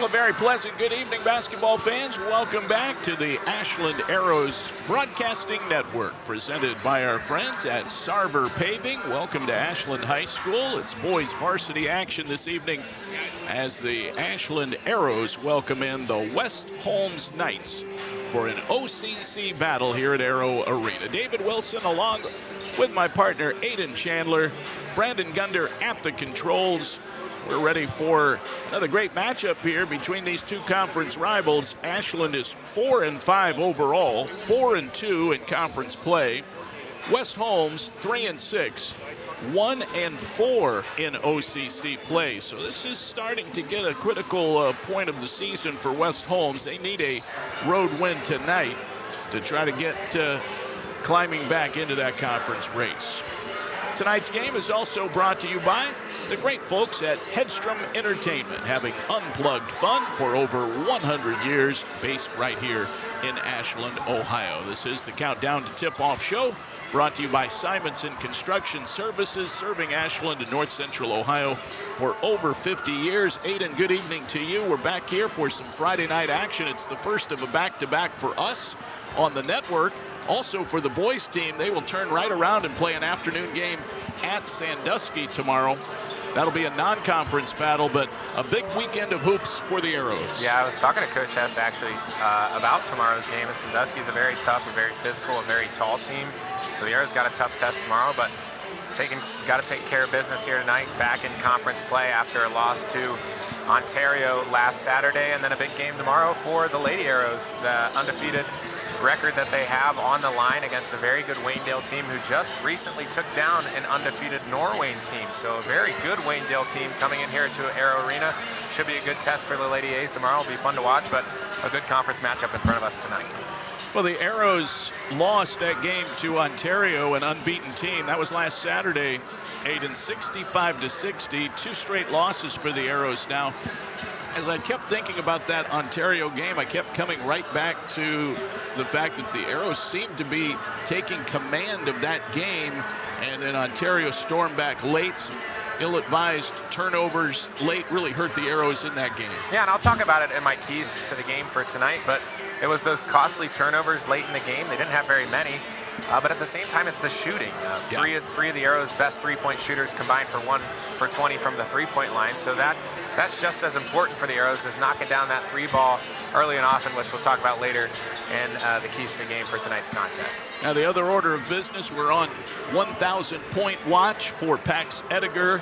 Well, a very pleasant good evening, basketball fans. Welcome back to the Ashland Arrows Broadcasting Network, presented by our friends at Sarver Paving. Welcome to Ashland High School. It's boys varsity action this evening as the Ashland Arrows welcome in the West Holmes Knights for an OCC battle here at Arrow Arena. David Wilson along with my partner Aiden Chandler, Brandon Gunder at the controls. We're ready for another great matchup here between these two conference rivals. Ashland is 4-5 overall, 4-2 in conference play. West Holmes 3-6, 1-4 in OCC play. So this is starting to get a critical point of the season for West Holmes. They need a road win tonight to try to get climbing back into that conference race. Tonight's game is also brought to you by the great folks at Hedstrom Entertainment, having unplugged fun for over 100 years, based right here in Ashland, Ohio. This is the Countdown to Tip-Off show, brought to you by Simonson Construction Services, serving Ashland and North Central Ohio for over 50 years. Aiden, good evening to you. We're back here for some Friday night action. It's the first of a back-to-back for us on the network. Also for the boys team, they will turn right around and play an afternoon game at Sandusky tomorrow. That'll be a non-conference battle, but a big weekend of hoops for the Arrows. Yeah, I was talking to Coach Hess actually about tomorrow's game. And Sandusky's a very tough, a very physical, a very tall team. So the Arrows got a tough test tomorrow, but got to take care of business here tonight, back in conference play after a loss to Ontario last Saturday, and then a big game tomorrow for the Lady Arrows, the undefeated record that they have on the line against a very good Waynedale team who just recently took down an undefeated Norwayne team. So a very good Waynedale team coming in here to Arrow Arena. Should be a good test for the Lady A's tomorrow. It'll be fun to watch, but a good conference matchup in front of us tonight. Well, the Arrows lost that game to Ontario, an unbeaten team. That was last Saturday, Aiden, 65-60. Two straight losses for the Arrows now. As I kept thinking about that Ontario game, I kept coming right back to the fact that the Arrows seemed to be taking command of that game, and then Ontario stormed back late. Some ill-advised turnovers late really hurt the Arrows in that game. Yeah, and I'll talk about it in my keys to the game for tonight, but it was those costly turnovers late in the game. They didn't have very many. But at the same time, it's the shooting. Three of the Arrows' best three-point shooters combined for 1 for 20 from the three-point line. So that's just as important for the Arrows as knocking down that three ball early and often, which we'll talk about later, and the keys to the game for tonight's contest. Now, the other order of business, we're on 1,000-point watch for Pax Ediger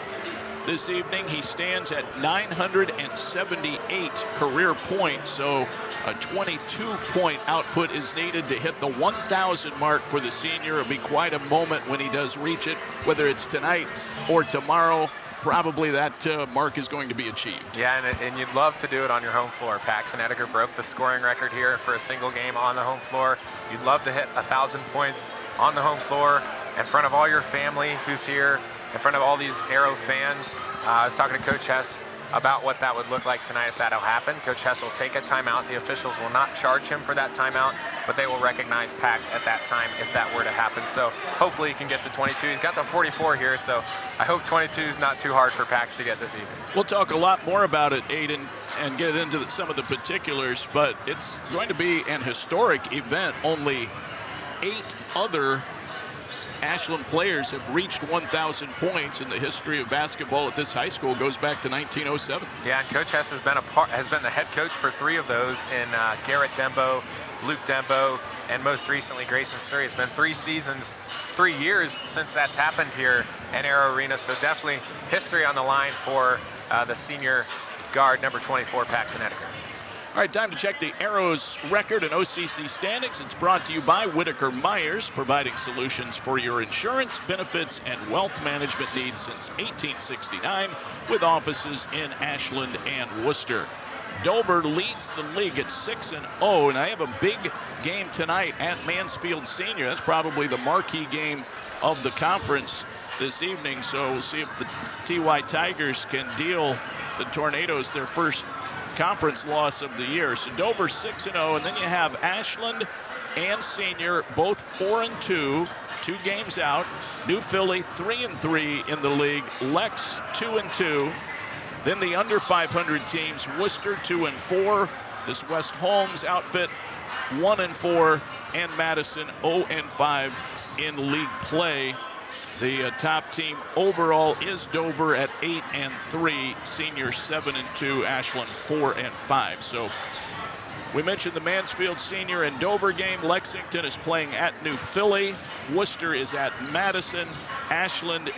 this evening. He stands at 978 career points, so a 22-point output is needed to hit the 1,000 mark for the senior. It'll be quite a moment when he does reach it, whether it's tonight or tomorrow. Probably that mark is going to be achieved. Yeah, and you'd love to do it on your home floor. Paxton Ediger broke the scoring record here for a single game on the home floor. You'd love to hit 1,000 points on the home floor in front of all your family who's here, in front of all these Arrow fans. I was talking to Coach Hess about what that would look like tonight if that'll happen. Coach Hess will take a timeout. The officials will not charge him for that timeout, but they will recognize Pax at that time if that were to happen. So hopefully he can get to 22. He's got the 44 here, so I hope 22 is not too hard for Pax to get this evening. We'll talk a lot more about it, Aiden, and get into some of the particulars, but it's going to be an historic event. Only 8 other Ashland players have reached 1,000 points in the history of basketball at this high school. Goes back to 1907. Yeah, and Coach Hess has been the head coach for 3 of those in Garrett Dembo, Luke Dembo, and most recently Grayson Surrey. It's been 3 years since that's happened here in Arrow Arena, so definitely history on the line for the senior guard, number 24, Paxton Ediger. All right, time to check the Arrows record and OCC standings. It's brought to you by Whitaker Myers, providing solutions for your insurance, benefits, and wealth management needs since 1869, with offices in Ashland and Worcester. Dover leads the league at 6-0, and I have a big game tonight at Mansfield Senior. That's probably the marquee game of the conference this evening, so we'll see if the TY Tigers can deal the Tornadoes their first conference loss of the year. So Dover 6-0, and then you have Ashland and Senior both 4-2, 2 games out. New Philly 3-3 in the league. Lex 2-2. Then the under 500 teams, Worcester 2-4. This West Holmes outfit 1-4, and Madison 0-5 in league play. The top team overall is Dover at 8-3, Senior 7-2, Ashland 4-5. So we mentioned the Mansfield Senior and Dover game. Lexington is playing at New Philly. Worcester is at Madison. Ashland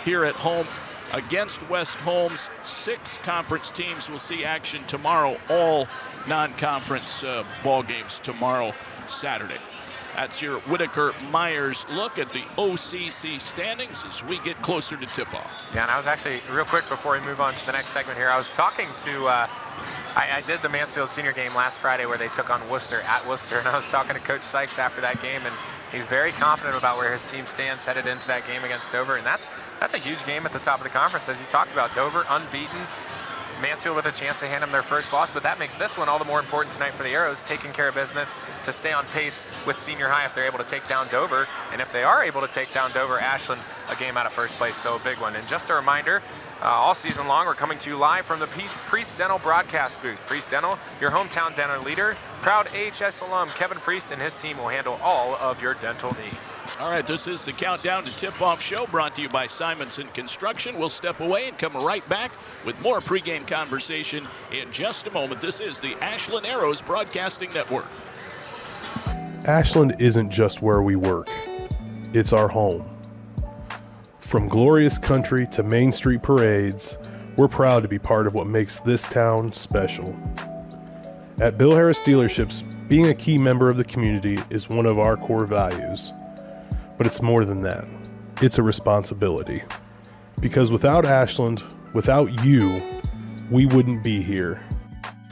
here at home against West Holmes. 6 conference teams will see action tomorrow. All non-conference ball games tomorrow, Saturday. That's your Whitaker-Myers look at the OCC standings as we get closer to tip-off. Yeah, and I was actually, real quick before we move on to the next segment here, I was talking to, I did the Mansfield Senior game last Friday where they took on Worcester at Worcester, and I was talking to Coach Sykes after that game, and he's very confident about where his team stands headed into that game against Dover, and that's a huge game at the top of the conference. As you talked about, Dover unbeaten, Mansfield with a chance to hand them their first loss, but that makes this one all the more important tonight for the Arrows, taking care of business to stay on pace with Senior High if they're able to take down Dover. And if they are able to take down Dover, Ashland, a game out of first place, so a big one. And just a reminder, all season long, we're coming to you live from the Priest Dental broadcast booth. Priest Dental, your hometown dental leader. Proud AHS alum Kevin Priest and his team will handle all of your dental needs. All right, this is the Countdown to Tip-Off show brought to you by Simonson Construction. We'll step away and come right back with more pregame conversation in just a moment. This is the Ashland Arrows Broadcasting Network. Ashland isn't just where we work. It's our home. From glorious country to Main Street parades, we're proud to be part of what makes this town special. At Bill Harris Dealerships, being a key member of the community is one of our core values. But it's more than that. It's a responsibility. Because without Ashland, without you, we wouldn't be here.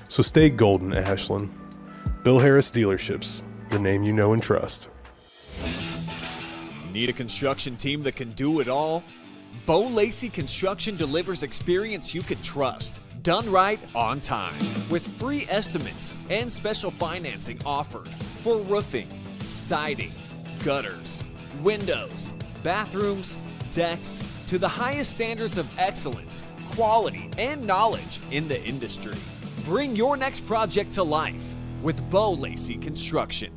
So stay golden, Ashland. Bill Harris Dealerships, the name you know and trust. Need a construction team that can do it all? Bo Lacey Construction delivers experience you can trust, done right on time, with free estimates and special financing offered for roofing, siding, gutters, windows, bathrooms, decks, to the highest standards of excellence, quality, and knowledge in the industry. Bring your next project to life with Bo Lacey Construction.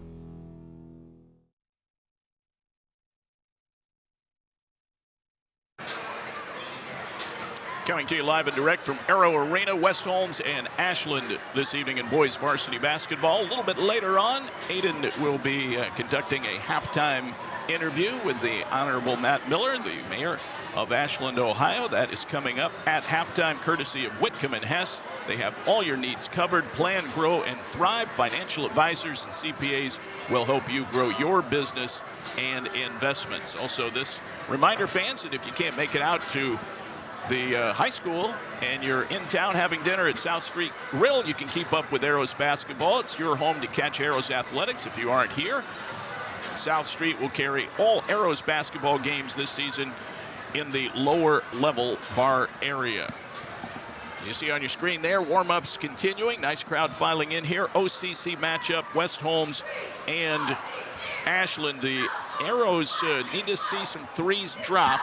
Coming to you live and direct from Arrow Arena, West Holmes and Ashland this evening in boys varsity basketball. A little bit later on, Aiden will be conducting a halftime interview with the Honorable Matt Miller, the mayor of Ashland, Ohio. That is coming up at halftime, courtesy of Whitcomb and Hess. They have all your needs covered. Plan, grow, and thrive. Financial advisors and CPAs will help you grow your business and investments. Also, this reminder, fans, that if you can't make it out to the high school and you're in town having dinner at South Street Grill, you can keep up with Arrows basketball. It's your home to catch Arrows athletics if you aren't here. South Street will carry all Arrows basketball games this season in the lower level bar area. As you see on your screen there, warm-ups continuing. Nice crowd filing in here. OCC matchup, West Holmes and Ashland. The Arrows need to see some threes drop.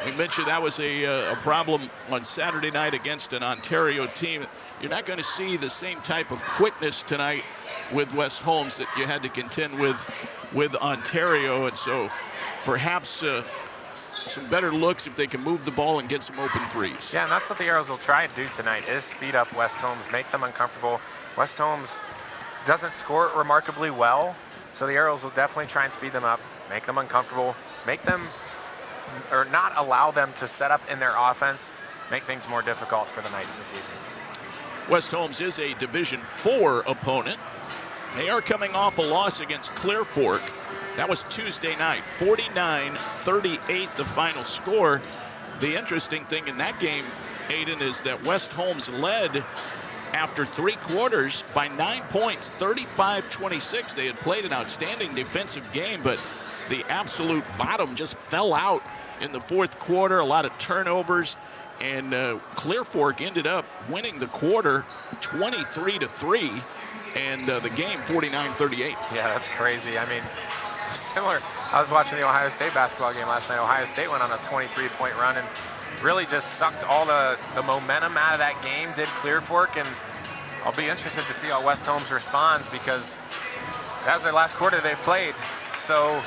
We mentioned that was a problem on Saturday night against an Ontario team. You're not going to see the same type of quickness tonight with West Holmes that you had to contend with Ontario, and so perhaps some better looks if they can move the ball and get some open threes. Yeah, and that's what the Arrows will try to do tonight, is speed up West Holmes, make them uncomfortable. West Holmes doesn't score it remarkably well, so the Arrows will definitely try and speed them up, make them uncomfortable, make them, or not allow them to set up in their offense, make things more difficult for the Knights this evening. West Holmes is a Division IV opponent. They are coming off a loss against Clear Fork. That was Tuesday night, 49-38 the final score. The interesting thing in that game, Aiden, is that West Holmes led after 3 quarters by 9 points, 35-26. They had played an outstanding defensive game, but the absolute bottom just fell out in the 4th quarter. A lot of turnovers, and Clear Fork ended up winning the quarter 23-3, and the game 49-38. Yeah, that's crazy. I mean, similar. I was watching the Ohio State basketball game last night. Ohio State went on a 23-point run, and really just sucked all the momentum out of that game, did Clear Fork, and I'll be interested to see how West Holmes responds because that was their last quarter they've played. So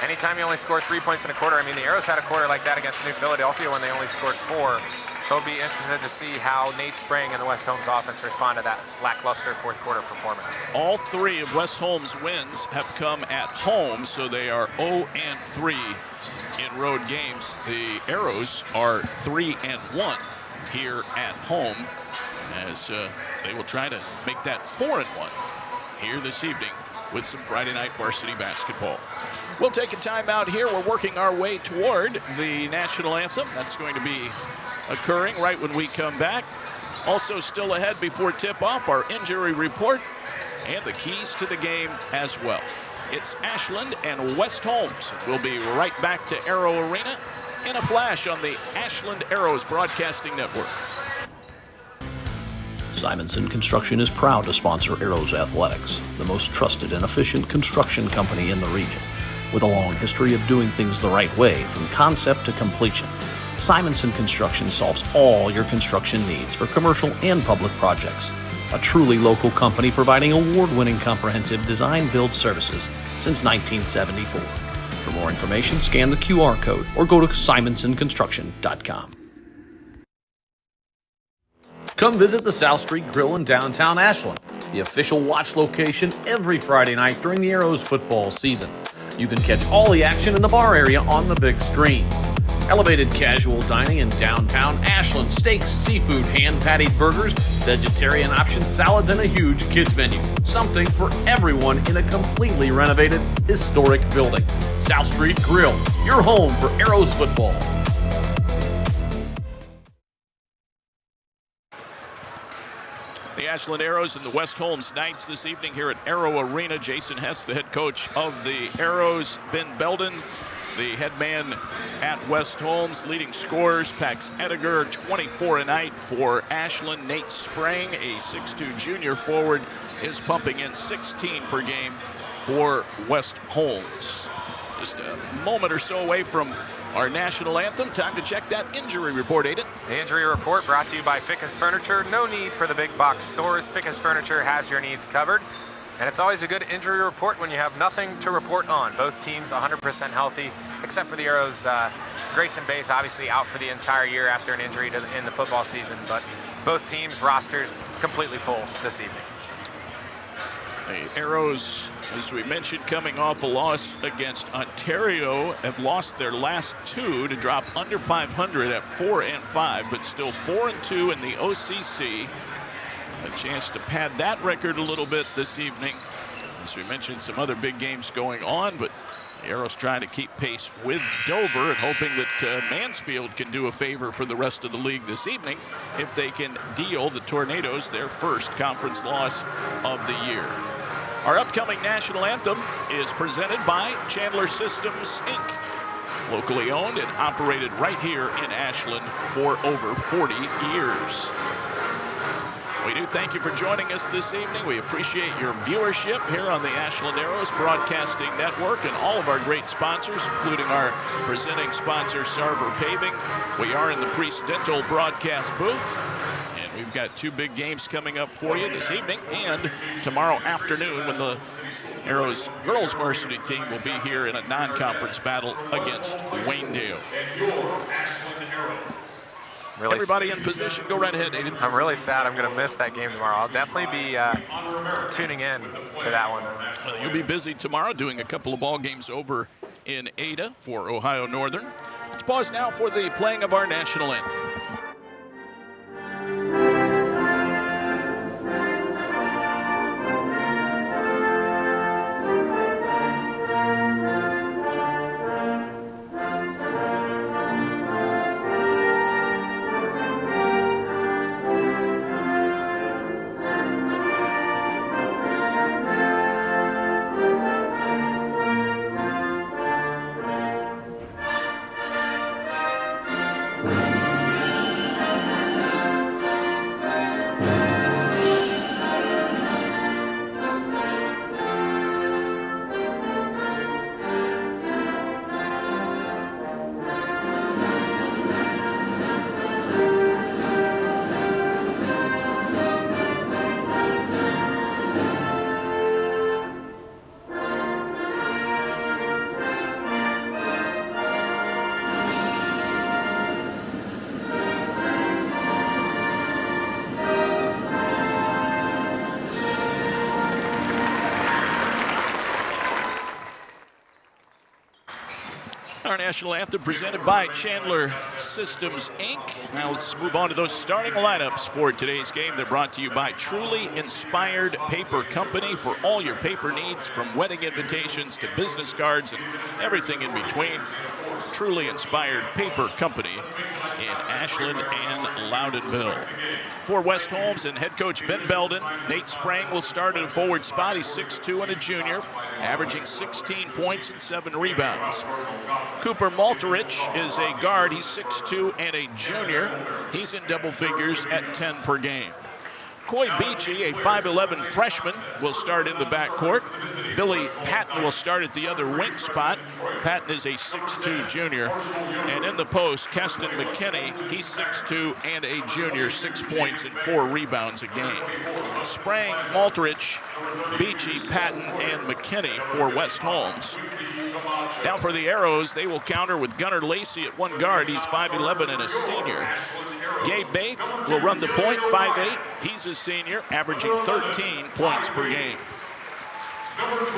anytime you only score 3 points in a quarter, I mean, the Arrows had a quarter like that against New Philadelphia when they only scored 4. So I'll be interested to see how Nate Spring and the West Holmes offense respond to that lackluster fourth quarter performance. All 3 of West Holmes' wins have come at home, so they are 0-3 in road games. The Arrows are 3-1 here at home as they will try to make that 4-1 here this evening with some Friday night varsity basketball. We'll take a timeout here. We're working our way toward the national anthem. That's going to be occurring right when we come back. Also still ahead before tip-off, our injury report and the keys to the game as well. It's Ashland and West Holmes. We'll be right back to Arrow Arena in a flash on the Ashland Arrows Broadcasting Network. Simonson Construction is proud to sponsor Arrows Athletics, the most trusted and efficient construction company in the region. With a long history of doing things the right way from concept to completion, Simonson Construction solves all your construction needs for commercial and public projects. A truly local company providing award-winning comprehensive design-build services since 1974. For more information, scan the QR code or go to simonsonconstruction.com. Come visit the South Street Grill in downtown Ashland, the official watch location every Friday night during the Arrows football season. You can catch all the action in the bar area on the big screens. Elevated casual dining in downtown Ashland, steaks, seafood, hand-patted burgers, vegetarian options, salads, and a huge kids menu. Something for everyone in a completely renovated, historic building. South Street Grill, your home for Arrows football. The Ashland Arrows and the West Holmes Knights this evening here at Arrow Arena. Jason Hess, the head coach of the Arrows. Ben Belden, the head man at West Holmes. Leading scorers, Pax Ediger, 24 a night for Ashland. Nate Sprang, a 6'2 junior forward, is pumping in 16 per game for West Holmes. Just a moment or so away from our national anthem. Time to check that injury report, Aiden. The injury report brought to you by Fickus Furniture. No need for the big box stores. Fickus Furniture has your needs covered. And it's always a good injury report when you have nothing to report on. Both teams 100% healthy, except for the Arrows. Grayson Bates obviously out for the entire year after an injury in the football season. But both teams' rosters completely full this evening. The Arrows, as we mentioned, coming off a loss against Ontario, have lost their last 2 to drop under 500 at 4-5, but still 4-2 in the OCC. A chance to pad that record a little bit this evening. As we mentioned, some other big games going on, but the Arrows trying to keep pace with Dover and hoping that Mansfield can do a favor for the rest of the league this evening if they can deal the Tornadoes their first conference loss of the year. Our upcoming national anthem is presented by Chandler Systems, Inc., locally owned and operated right here in Ashland for over 40 years. We do thank you for joining us this evening. We appreciate your viewership here on the Ashland Arrows Broadcasting Network and all of our great sponsors, including our presenting sponsor, Sarver Paving. We are in the Priest Dental broadcast booth. We've got 2 big games coming up for you this evening and tomorrow afternoon when the Arrows girls varsity team will be here in a non-conference battle against Waynedale. Really, everybody in position. Go right ahead, Aiden. I'm really sad I'm going to miss that game tomorrow. I'll definitely be tuning in to that one. Well, you'll be busy tomorrow doing a couple of ball games over in Ada for Ohio Northern. Let's pause now for the playing of our national anthem. Our national anthem presented by Chandler Systems, Inc. Now let's move on to those starting lineups for today's game. They're brought to you by Truly Inspired Paper Company for all your paper needs, from wedding invitations to business cards and everything in between. Truly Inspired Paper Company in Ashland and Loudonville. For West Holmes and head coach Ben Belden, Nate Sprang will start at a forward spot. He's 6'2" and a junior, averaging 16 points and 7 rebounds. Cooper Malterich is a guard. He's 6'2" and a junior. He's in double figures at 10 per game. Coy Beachy, a 5'11" freshman, will start in the backcourt. Billy Patton will start at the other wing spot. Patton is a 6'2" junior. And in the post, Keston McKinney, he's 6'2" and a junior, 6 points and 4 rebounds a game. Sprang, Malterich, Beachy, Patton, and McKinney for West Holmes. Now for the Arrows, they will counter with Gunnar Lacey at one guard. He's 5'11" and a senior. Gabe Baith will run the point, 5'8". He's a senior, averaging 13 points per game.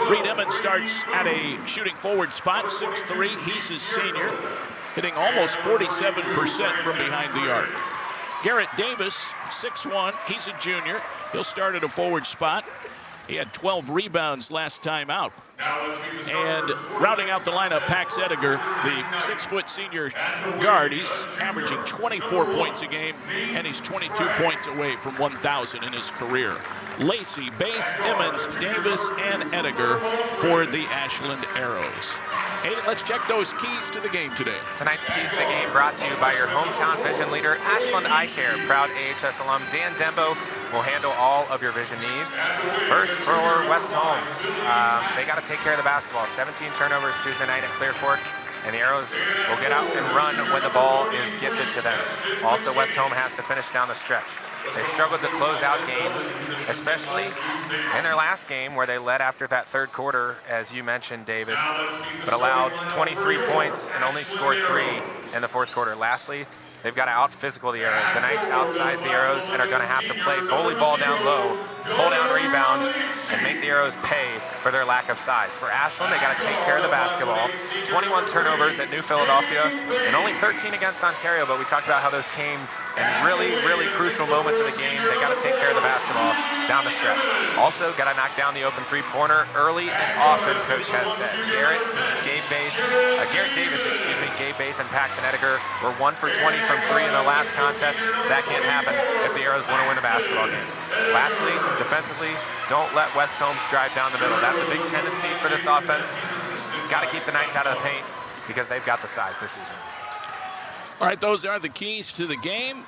Reed Emmons starts at a shooting forward spot, 6'3". He's a senior, hitting almost 47% from behind the arc. Garrett Davis, 6'1". He's a junior. He'll start at a forward spot. He had 12 rebounds last time out. And rounding out the lineup, Pax Ediger, the 6-foot senior guard. He's averaging 24 points a game, and he's 22 points away from 1,000 in his career. Lacey, Bates, Emmons, Davis, and Ediger for the Ashland Arrows. Hayden, let's check those keys to the game today. Tonight's keys to the game brought to you by your hometown vision leader, Ashland Eye Care. Proud AHS alum Dan Dembo will handle all of your vision needs. First, for West Holmes, they got to take care of the basketball. 17 turnovers Tuesday night at Clear Fork, and the Arrows will get out and run when the ball is gifted to them. Also, West Holmes has to finish down the stretch. They struggled to close out games, especially in their last game where they led after that third quarter, as you mentioned, David, but allowed 23 points and only scored 3 in the fourth quarter. Lastly, they've got to out-physical the Arrows. The Knights outsize the Arrows and are going to have to play goalie ball down low, pull down rebounds, and make the Arrows pay for their lack of size. For Ashland, they got to take care of the basketball. 21 turnovers at New Philadelphia and only 13 against Ontario, but we talked about how those came in really, really crucial moments of the game. They got to take care of the basketball down the stretch. Also, got to knock down the open three-pointer early and often, Coach has said. Garrett Davis, Gabe Baith, and Paxton Ediger were 1 for 20 from 3 in the last contest. That can't happen if the Arrows want to win a basketball game. Lastly, defensively, don't let West Holmes drive down the middle. That's a big tendency for this offense. Got to keep the Knights out of the paint because they've got the size this evening. All right, those are the keys to the game.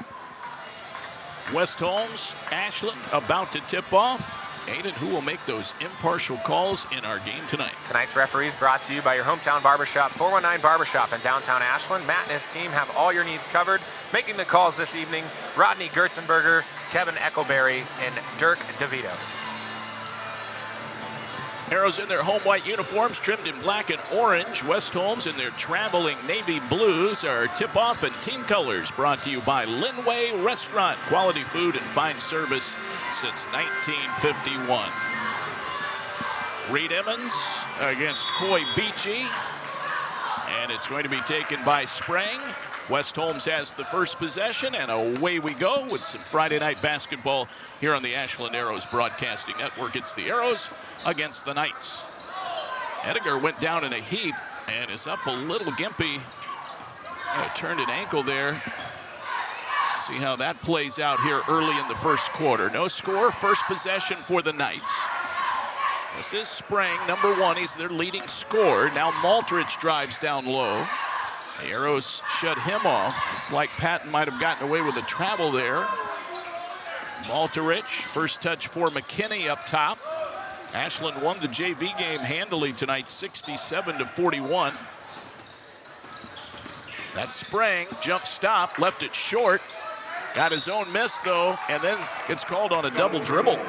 West Holmes, Ashland about to tip off. Aiden, who will make those impartial calls in our game tonight? Tonight's referees brought to you by your hometown barbershop, 419 Barbershop in downtown Ashland. Matt and his team have all your needs covered. Making the calls this evening, Rodney Gertzenberger, Kevin Eckelberry, and Dirk DeVito. Arrows in their home white uniforms, trimmed in black and orange. West Holmes in their traveling navy blues. Our tip-off and team colors brought to you by Linway Restaurant. Quality food and fine service since 1951. Reed Emmons against Coy Beachy. And it's going to be taken by Sprang. West Holmes has the first possession, and away we go with some Friday night basketball here on the Ashland Arrows Broadcasting Network. It's the Arrows against the Knights. Ediger went down in a heap and is up a little gimpy. Turned an ankle there. See how that plays out here early in the first quarter. No score, first possession for the Knights. This is Sprang, number 1. He's their leading scorer. Now Malterich drives down low. The Arrows shut him off, like Patton might have gotten away with a travel there. Malterich, first touch for McKinney up top. Ashland won the JV game handily tonight, 67-41. That Sprang, jump stop, left it short. Got his own miss though, and then gets called on a double dribble.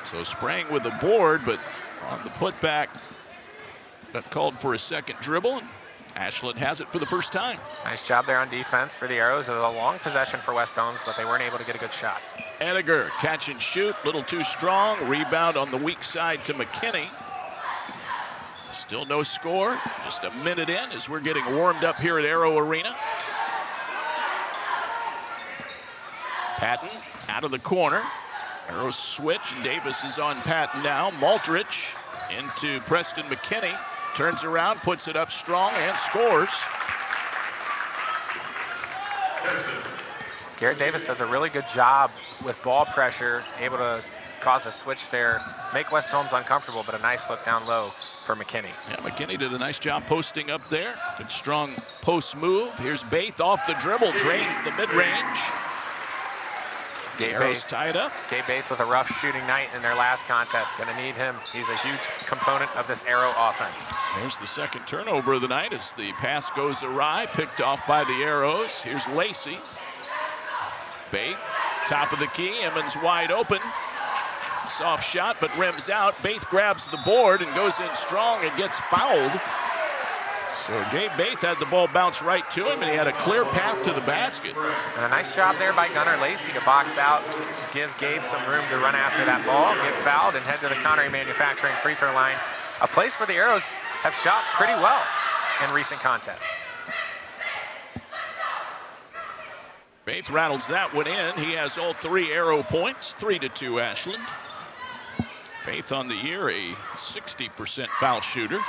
So Sprang with the board, but on the putback, got called for a second dribble. And Ashland has it for the first time. Nice job there on defense for the Arrows. It was a long possession for West Holmes, but they weren't able to get a good shot. Ediger, catch and shoot, little too strong. Rebound on the weak side to McKinney. Still no score. Just a minute in as we're getting warmed up here at Arrow Arena. Patton out of the corner. Arrows switch, and Davis is on Patton now. Maltrich into Preston McKinney. Turns around, puts it up strong, and scores. Garrett Davis does a really good job with ball pressure, able to cause a switch there, make West Holmes uncomfortable, but a nice look down low for McKinney. Yeah, McKinney did a nice job posting up there. Good strong post move. Here's Baith off the dribble, drains the mid-range. Arrows tied up. Gabe Baith with a rough shooting night in their last contest. Gonna need him. He's a huge component of this Arrow offense. There's the second turnover of the night as the pass goes awry, picked off by the Arrows. Here's Lacey. Baith, top of the key, Emmons wide open. Soft shot, but rims out. Baith grabs the board and goes in strong and gets fouled. So Gabe Baith had the ball bounce right to him, and he had a clear path to the basket. And a nice job there by Gunnar Lacey to box out, give Gabe some room to run after that ball, get fouled, and head to the Connery Manufacturing free throw line, a place where the Arrows have shot pretty well in recent contests. Baith rattles that one in. He has all 3 Arrow points, 3-2 Ashland. Baith on the year, a 60% foul shooter.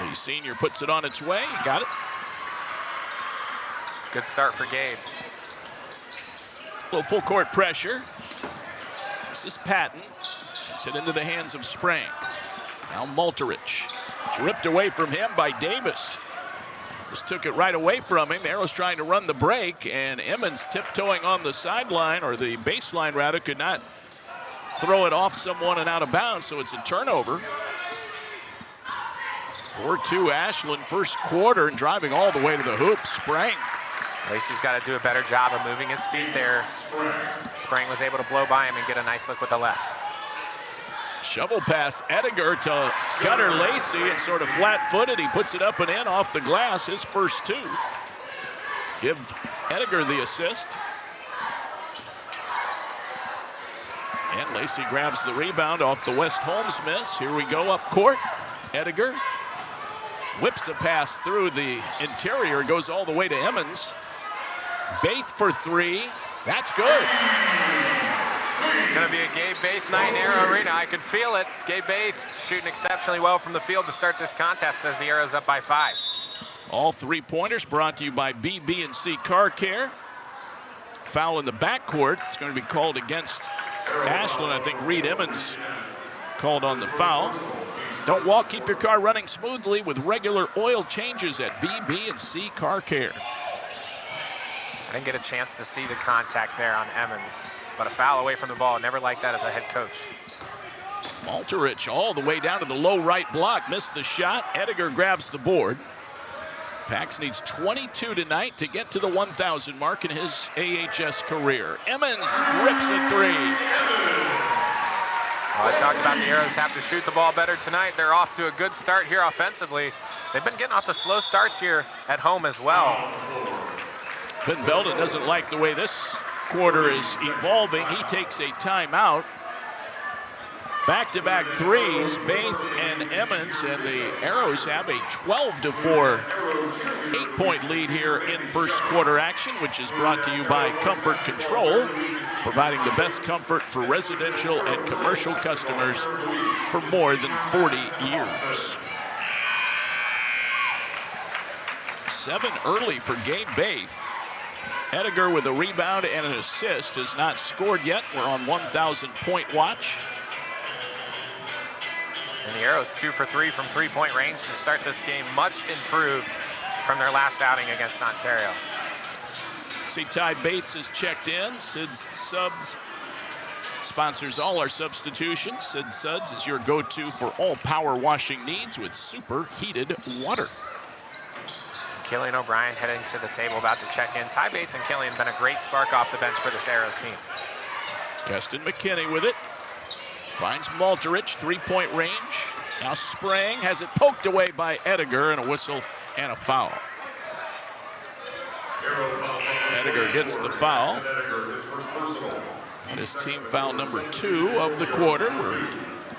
The senior puts it on its way. Got it. Good start for Gabe. A little full court pressure. This is Patton. Gets it into the hands of Sprang. Now Maltrich. It's ripped away from him by Davis. Just took it right away from him. Arrow's trying to run the break, and Emmons tiptoeing on the sideline, or the baseline rather, could not throw it off someone and out of bounds, so it's a turnover. 4-2 Ashland first quarter, and driving all the way to the hoop. Sprang. Lacey's got to do a better job of moving his feet there. Sprang was able to blow by him and get a nice look with the left. Shovel pass, Ediger to Gunnar Lacey, and sort of flat-footed. He puts it up and in off the glass, his first 2. Give Ediger the assist. And Lacey grabs the rebound off the West Holmes miss. Here we go up court. Ediger whips a pass through the interior, goes all the way to Emmons. Baith for 3. That's good. It's going to be a Gabe Baith night in Arrow Arena. I could feel it. Gabe Baith shooting exceptionally well from the field to start this contest as the Arrows up by 5. All 3-pointers brought to you by BB&C Car Care. Foul in the backcourt. It's going to be called against Ashland. I think Reed Emmons called on the foul. Don't walk, keep your car running smoothly with regular oil changes at BB&C Car Care. I didn't get a chance to see the contact there on Emmons, but a foul away from the ball. Never like that as a head coach. Maltrich all the way down to the low right block. Missed the shot. Ediger grabs the board. Pax needs 22 tonight to get to the 1,000 mark in his AHS career. Emmons rips a 3. Well, I talked about the Arrows have to shoot the ball better tonight. They're off to a good start here offensively. They've been getting off to slow starts here at home as well. Ben Belden doesn't like the way this quarter is evolving. He takes a timeout. Back-to-back threes, Baith and Emmons, and the Arrows have a 12-4 8-point lead here in first quarter action, which is brought to you by Comfort Control, providing the best comfort for residential and commercial customers for more than 40 years. 7 early for Gabe Baith. Ediger with a rebound and an assist has not scored yet. We're on 1,000-point watch. And the Arrows 2 for 3 from three-point range to start this game, much improved from their last outing against Ontario. See, Ty Bates is checked in. Sid's Subs sponsors all our substitutions. Sid Suds is your go-to for all power washing needs with super heated water. Killian O'Brien heading to the table, about to check in. Ty Bates and Killian have been a great spark off the bench for this Arrow team. Keston McKinney with it. Finds Maltrich, 3-point range. Now Sprang has it poked away by Ediger, and a whistle and a foul. Ediger gets the foul. That is team foul number 2 of the quarter. We're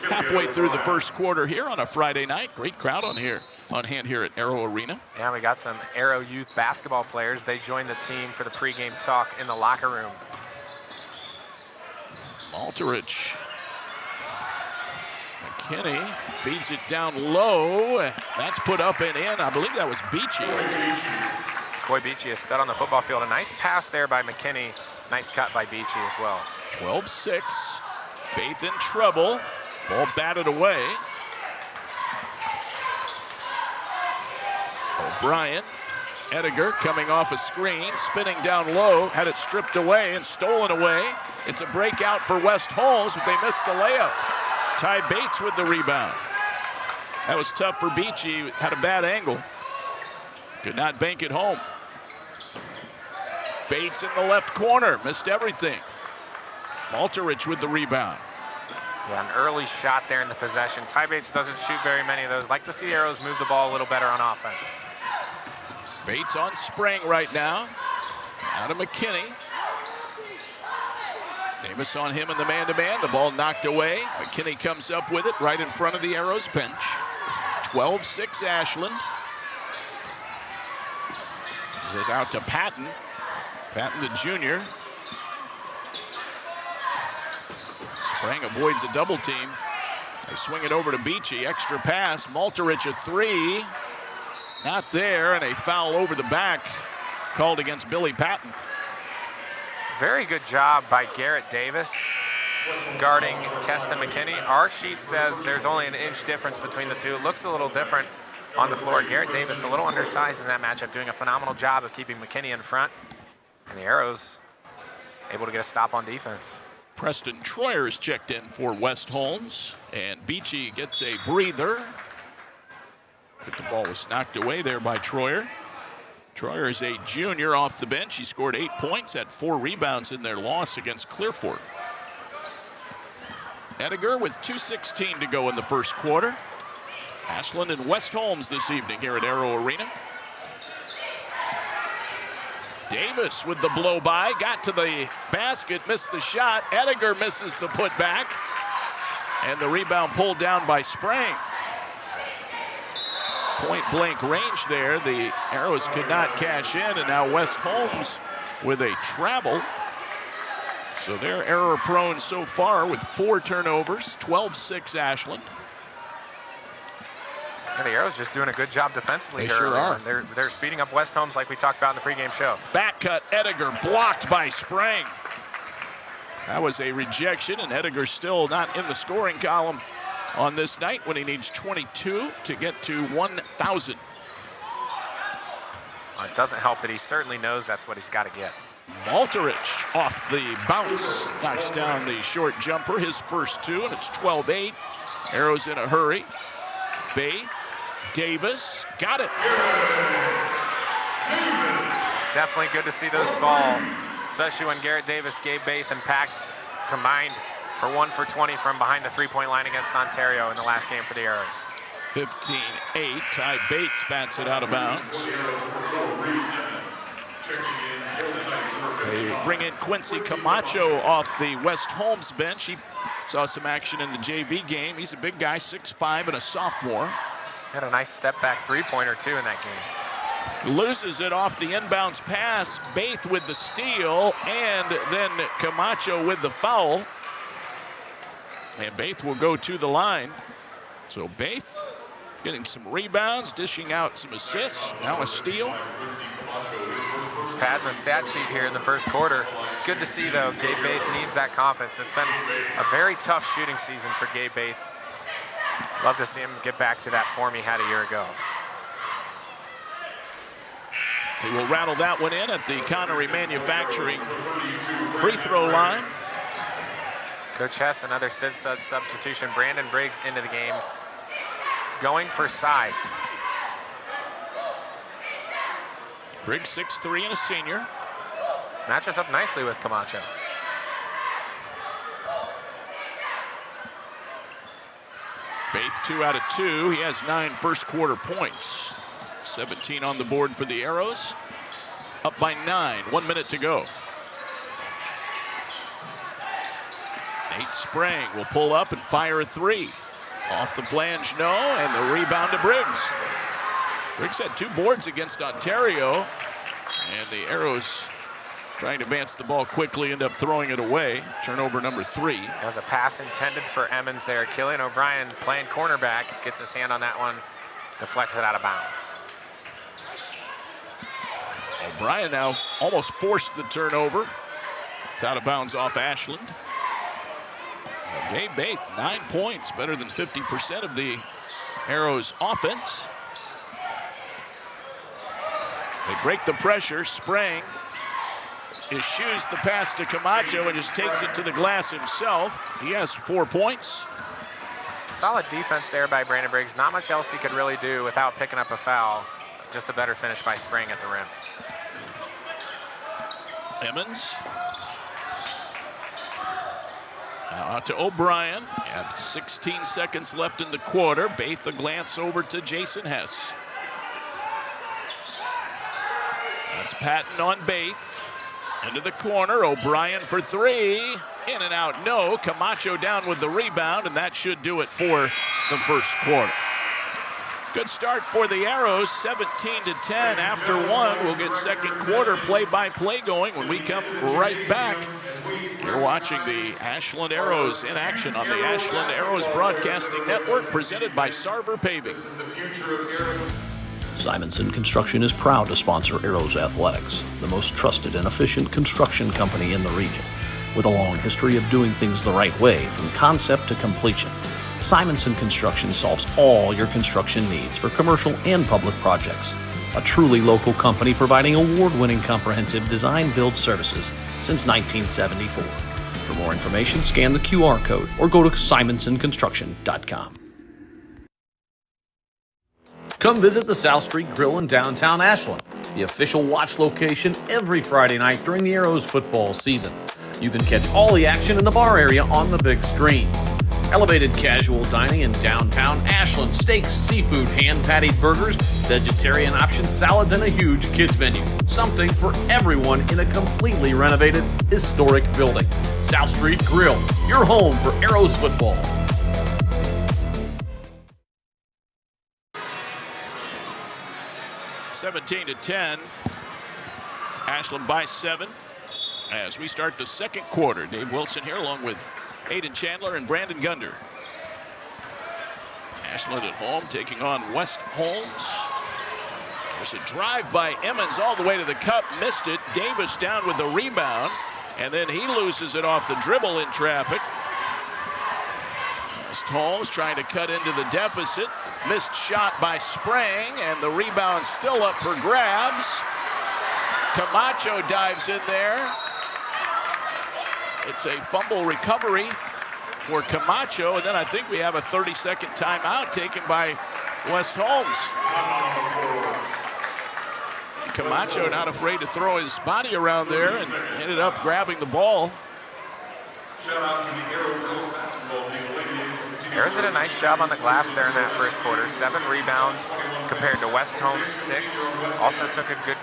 halfway through the first quarter here on a Friday night. Great crowd on hand here at Arrow Arena. Yeah, we got some Arrow youth basketball players. They joined the team for the pregame talk in the locker room. Malterich. McKinney feeds it down low. That's put up and in. I believe that was Beachy. Boy, Beachy is stud on the football field. A nice pass there by McKinney. Nice cut by Beachy as well. 12-6. Bates in trouble. Ball batted away. O'Brien. Ediger coming off a screen, spinning down low, had it stripped away and stolen away. It's a breakout for West Holmes, but they missed the layup. Ty Bates with the rebound. That was tough for Beachy, had a bad angle. Could not bank it home. Bates in the left corner, missed everything. Malterich with the rebound. Yeah, an early shot there in the possession. Ty Bates doesn't shoot very many of those. Like to see the Arrows move the ball a little better on offense. Bates on Sprang right now. Out of McKinney. Davis on him in the man-to-man. The ball knocked away. McKinney comes up with it right in front of the Arrows bench. 12-6 Ashland. This is out to Patton. Patton the junior. Sprang avoids a double team. They swing it over to Beachy. Extra pass. Malterich a three. Not there, and a foul over the back called against Billy Patton. Very good job by Garrett Davis guarding Keston McKinney. Our sheet says there's only an inch difference between the two. It looks a little different on the floor. Garrett Davis a little undersized in that matchup, doing a phenomenal job of keeping McKinney in front. And the Arrows able to get a stop on defense. Preston Troyer's checked in for West Holmes, and Beachy gets a breather. But the ball was knocked away there by Troyer. Troyer is a junior off the bench. He scored 8 points, had 4 rebounds in their loss against Clearfork. Ediger with 2:16 to go in the first quarter. Ashland and West Holmes this evening here at Arrow Arena. Davis with the blow by, got to the basket, missed the shot. Ediger misses the putback, and the rebound pulled down by Sprang. Point blank range there. The Arrows could not cash in, and now West Holmes with a travel. So they're error prone so far with 4 turnovers. 12-6 Ashland. Yeah, the Arrows just doing a good job defensively. They here sure are. They're speeding up West Holmes like we talked about in the pregame show. Back cut, Ediger blocked by Sprang. That was a rejection, and Ediger still not in the scoring column on this night when he needs 22 to get to 1,000. Well, it doesn't help that he certainly knows that's what he's got to get. Malterich off the bounce, knocks down the short jumper, his first 2, and it's 12-8. Arrows in a hurry. Bates, Davis, got it. It's definitely good to see those fall, especially when Garrett Davis, Gabe Bates, and Pax combined for 1 for 20 from behind the three-point line against Ontario in the last game for the Arrows. 15-8, Ty Bates bats it out of bounds. They bring in Quincy Camacho off the West Holmes bench. He saw some action in the JV game. He's a big guy, 6'5", and a sophomore. Had a nice step-back three-pointer, too, in that game. Loses it off the inbounds pass. Bates with the steal, and then Camacho with the foul. And Bates will go to the line. So Bates getting some rebounds, dishing out some assists. Now a steal. He's padding the stat sheet here in the first quarter. It's good to see, though, Gabe Bates needs that confidence. It's been a very tough shooting season for Gabe Bates. Love to see him get back to that form he had a year ago. He will rattle that one in at the Connery Manufacturing free throw line. Coach Hess, another Sid Sud substitution. Brandon Briggs into the game, going for size. Briggs 6'3" and a senior. Matches up nicely with Camacho. Bates 2 out of 2. He has 9 first quarter points. 17 on the board for the Arrows. Up by 9, 1 minute to go. Nate Sprang will pull up and fire a three. Off the flange, no, and the rebound to Briggs. Briggs had 2 boards against Ontario, and the Arrows trying to advance the ball quickly, end up throwing it away. Turnover number 3. That was a pass intended for Emmons there. Killian O'Brien playing cornerback, gets his hand on that one, deflects it out of bounds. O'Brien now almost forced the turnover. It's out of bounds off Ashland. Gabe Baith, 9 points, better than 50% of the Arrows' offense. They break the pressure. Sprang eschews the pass to Camacho and just takes it to the glass himself. He has 4 points. Solid defense there by Brandon Briggs. Not much else he could really do without picking up a foul. Just a better finish by Sprang at the rim. Emmons. Now out to O'Brien. You have 16 seconds left in the quarter. Baith a glance over to Jason Hess. That's Patton on Baith. Into the corner, O'Brien for 3. In and out, no. Camacho down with the rebound, and that should do it for the first quarter. Good start for the Arrows, 17-10 after 1. We'll get second quarter play-by-play going when we come right back. You're watching the Ashland Arrows in action on the Ashland Arrows Broadcasting Network, presented by Sarver Paving. Simonson Construction is proud to sponsor Arrows Athletics, the most trusted and efficient construction company in the region. With a long history of doing things the right way from concept to completion, Simonson Construction solves all your construction needs for commercial and public projects. A truly local company providing award-winning comprehensive design-build services since 1974. For more information, scan the QR code or go to simonsonconstruction.com. Come visit the South Street Grill in downtown Ashland, the official watch location every Friday night during the Arrows football season. You can catch all the action in the bar area on the big screens. Elevated casual dining in downtown Ashland, steaks, seafood, hand-patted burgers, vegetarian options, salads, and a huge kids menu. Something for everyone in a completely renovated, historic building. South Street Grill, your home for Arrows football. (17-10). Ashland by 7 as we start the second quarter. Dave Wilson here along with Aiden Chandler and Brandon Gunder. Ashland at home taking on West Holmes. There's a drive by Emmons all the way to the cup, missed it. Davis down with the rebound, and then he loses it off the dribble in traffic. West Holmes trying to cut into the deficit. Missed shot by Sprang, and the rebound still up for grabs. Camacho dives in there. It's a fumble recovery for Camacho, and then I think we have a 30-second timeout taken by West Holmes. Camacho not afraid to throw his body around there and ended up grabbing the ball. Shout out to the Arrows basketball team. Arrows did a nice job on the glass there in that first quarter. 7 rebounds compared to West Holmes' 6. Also took good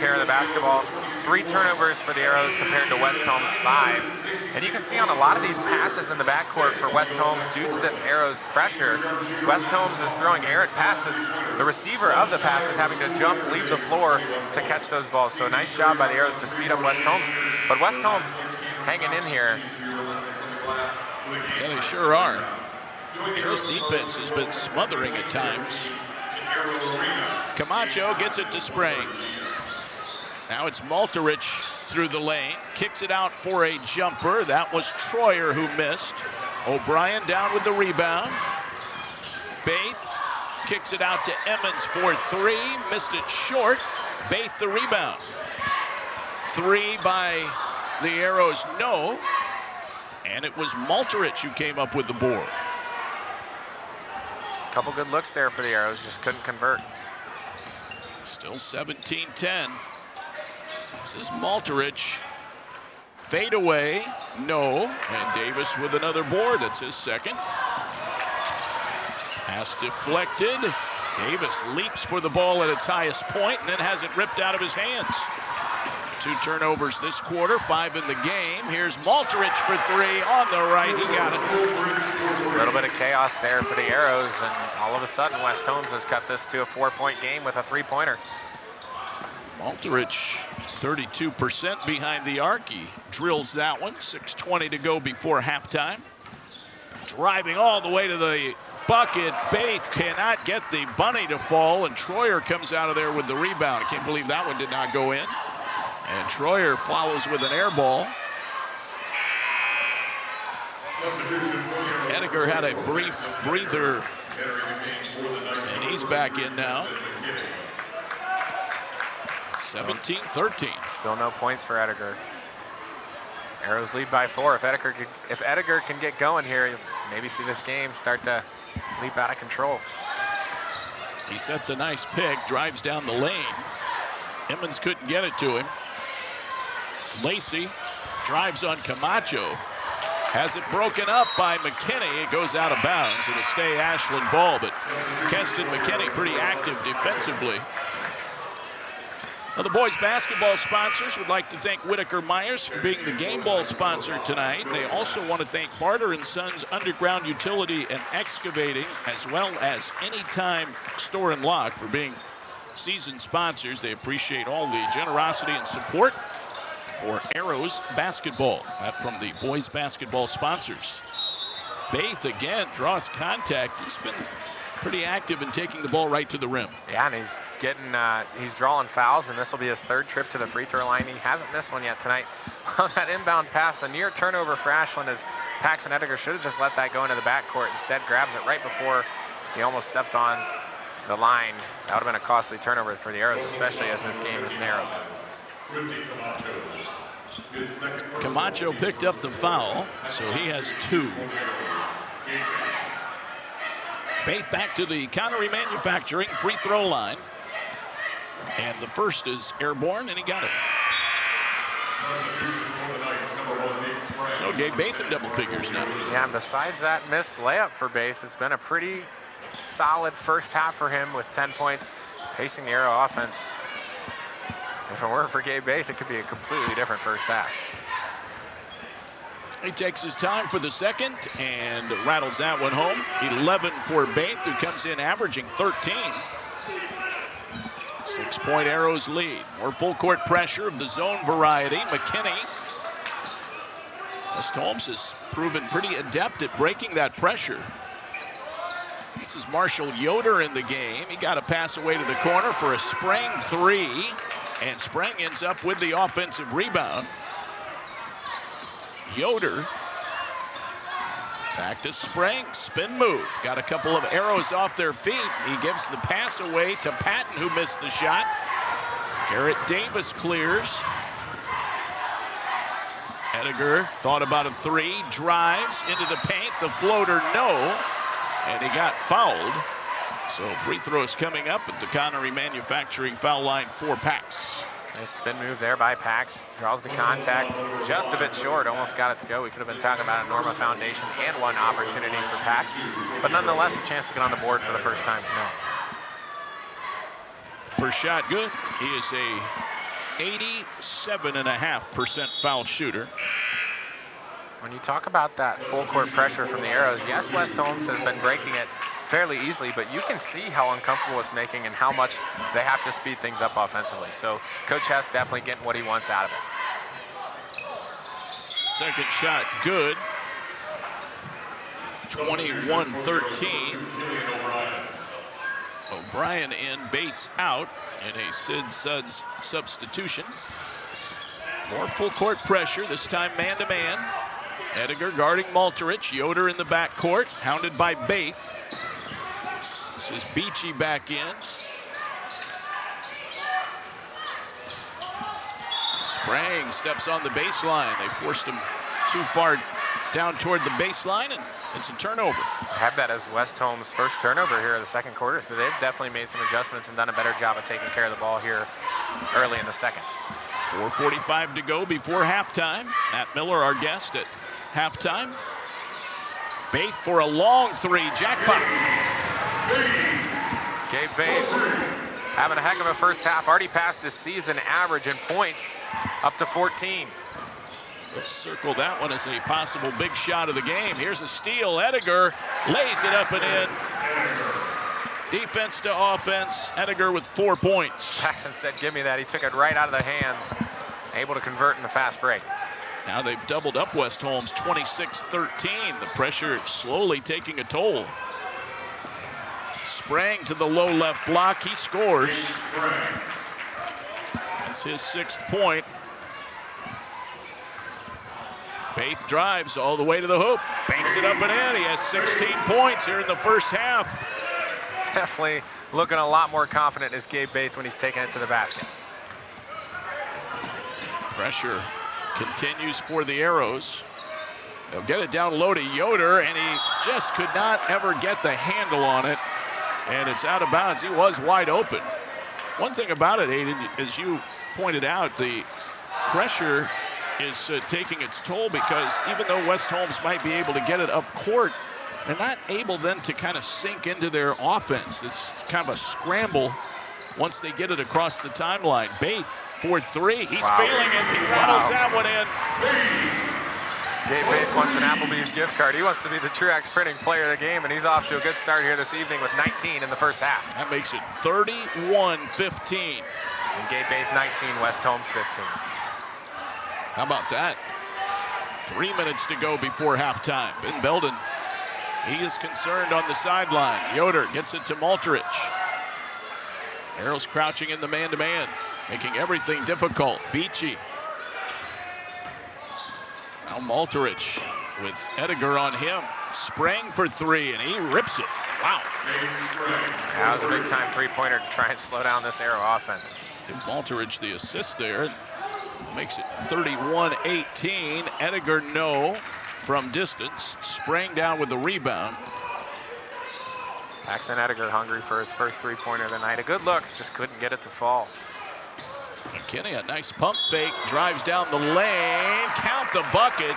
care of the basketball. 3 turnovers for the Arrows compared to West Holmes' 5. And you can see on a lot of these passes in the backcourt for West Holmes, due to this Arrows pressure, West Holmes is throwing errant passes. The receiver of the pass is having to jump, leave the floor to catch those balls. So a nice job by the Arrows to speed up West Holmes. But West Holmes hanging in here. Yeah, they sure are. Arrows defense has been smothering at times. Camacho gets it to Sprang. Now it's Malterich through the lane, kicks it out for a jumper. That was Troyer who missed. O'Brien down with the rebound. Baith kicks it out to Emmons for 3, missed it short. Baith the rebound. 3 by the Arrows, no. And it was Malterich who came up with the board. Couple good looks there for the Arrows, just couldn't convert. Still 17-10. This is Malterich. Fade away, no. And Davis with another board, that's his second. Pass deflected. Davis leaps for the ball at its highest point and then has it ripped out of his hands. 2 turnovers this quarter, 5 in the game. Here's Malterich for 3 on the right. He got it. A little bit of chaos there for the Arrows, and all of a sudden West Holmes has cut this to a 4-point game with a 3-pointer. Malterich, 32% behind the arc. He drills that one. 6:20 to go before halftime. Driving all the way to the bucket. Baith cannot get the bunny to fall, and Troyer comes out of there with the rebound. I can't believe that one did not go in. And Troyer follows with an air ball. Edgar had a brief breather, and he's back in now. 17-13. Still no points for Edgar. Arrows lead by 4. If Edgar can get going here, you'll maybe see this game start to leap out of control. He sets a nice pick, drives down the lane. Emmons couldn't get it to him. Lacey drives on Camacho. Has it broken up by McKinney. It goes out of bounds. It'll stay Ashland ball, but Keston McKinney pretty active defensively. Well, the boys basketball sponsors would like to thank Whitaker Myers for being the game ball sponsor tonight. They also want to thank Barter & Sons Underground Utility and Excavating, as well as Anytime Store and Lock for being season sponsors. They appreciate all the generosity and support for Arrows basketball. That from the boys basketball sponsors. Baith again draws contact. He's been pretty active in taking the ball right to the rim. Yeah, and he's drawing fouls, and this will be his 3rd trip to the free throw line. He hasn't missed one yet tonight. On that inbound pass, a near turnover for Ashland, as Paxton Edgar should have just let that go into the backcourt. Instead, grabs it right before he almost stepped on the line. That would have been a costly turnover for the Arrows, especially as this game is narrowed. Camacho picked up the foul, so he has 2. Baith back to the Connery Manufacturing free throw line. And the first is airborne, and he got it. So Gabe Baith in double figures now. Yeah, and besides that missed layup for Baith, it's been a pretty solid first half for him with 10 points, pacing the Arrow offense. If it weren't for Gabe Baith, it could be a completely different first half. He takes his time for the second and rattles that one home. 11 for Baith, who comes in averaging 13. 6-point Arrows lead. More full court pressure of the zone variety. McKinney. West Holmes has proven pretty adept at breaking that pressure. This is Marshall Yoder in the game. He got a pass away to the corner for a Sprang 3. And Sprang ends up with the offensive rebound. Yoder back to Sprang, spin move. Got a couple of Arrows off their feet. He gives the pass away to Patton, who missed the shot. Garrett Davis clears. Edgar thought about a 3, drives into the paint. The floater, no, and he got fouled. So free throws coming up at the Connery Manufacturing foul line for Pax. Nice spin move there by Pax. Draws the contact just a bit short. Almost got it to go. We could have been talking about a Norma Foundation and one opportunity for Pax. But nonetheless, a chance to get on the board for the first time tonight. First shot good. He is a 87.5% foul shooter. When you talk about that full court pressure from the Arrows, yes, West Holmes has been breaking it fairly easily, but you can see how uncomfortable it's making and how much they have to speed things up offensively. So Coach Hess definitely getting what he wants out of it. Second shot good. 21-13. O'Brien in, Bates out, and a Sid Suggs substitution. More full court pressure, this time man-to-man. Edgar guarding Malterich. Yoder in the backcourt, hounded by Baith. This is Beachy back in. Sprang steps on the baseline. They forced him too far down toward the baseline, and it's a turnover. I have that as West Holmes' first turnover here in the second quarter, so they've definitely made some adjustments and done a better job of taking care of the ball here early in the second. 4:45 to go before halftime. Matt Miller, our guest at halftime. Baith for a long 3, jackpot. Gabe Baith having a heck of a first half. Already passed his season average in points up to 14. Let's circle that one as a possible big shot of the game. Here's a steal. Ediger lays it up and in. Defense to offense. Ediger with 4 points. Paxson said, give me that. He took it right out of the hands. Able to convert in the fast break. Now they've doubled up West Holmes, 26-13. The pressure slowly taking a toll. Sprang to the low left block. He scores. That's his 6th point. Baith drives all the way to the hoop. Banks it up and in. He has 16 points here in the first half. Definitely looking a lot more confident as Gabe Baith when he's taking it to the basket. Pressure continues for the Arrows. They'll get it down low to Yoder, and he just could not ever get the handle on it. And it's out of bounds. He was wide open. One thing about it, Aiden, as you pointed out, the pressure is taking its toll, because even though West Holmes might be able to get it up court, they're not able then to kind of sink into their offense. It's kind of a scramble once they get it across the timeline. Baith for 3. He's feeling it. He rattles that one in. Gabe Baith wants an Applebee's gift card. He wants to be the Truax printing player of the game, and he's off to a good start here this evening with 19 in the first half. That makes it 31-15. And Gabe Baith 19, West Holmes 15. How about that? 3 minutes to go before halftime. Ben Belden, he is concerned on the sideline. Yoder gets it to Malterich. Arrows crouching in the man-to-man, making everything difficult. Beachy. Now Malterich with Ediger on him. Sprang for 3, and he rips it. Wow. That was a big-time three-pointer to try and slow down this Arrow offense. Give Malterich the assist there. Makes it 31-18. Ediger, no, from distance. Sprang down with the rebound. Paxson Ediger hungry for his first three-pointer of the night. A good look, just couldn't get it to fall. McKinney, a nice pump fake, drives down the lane. Count the bucket.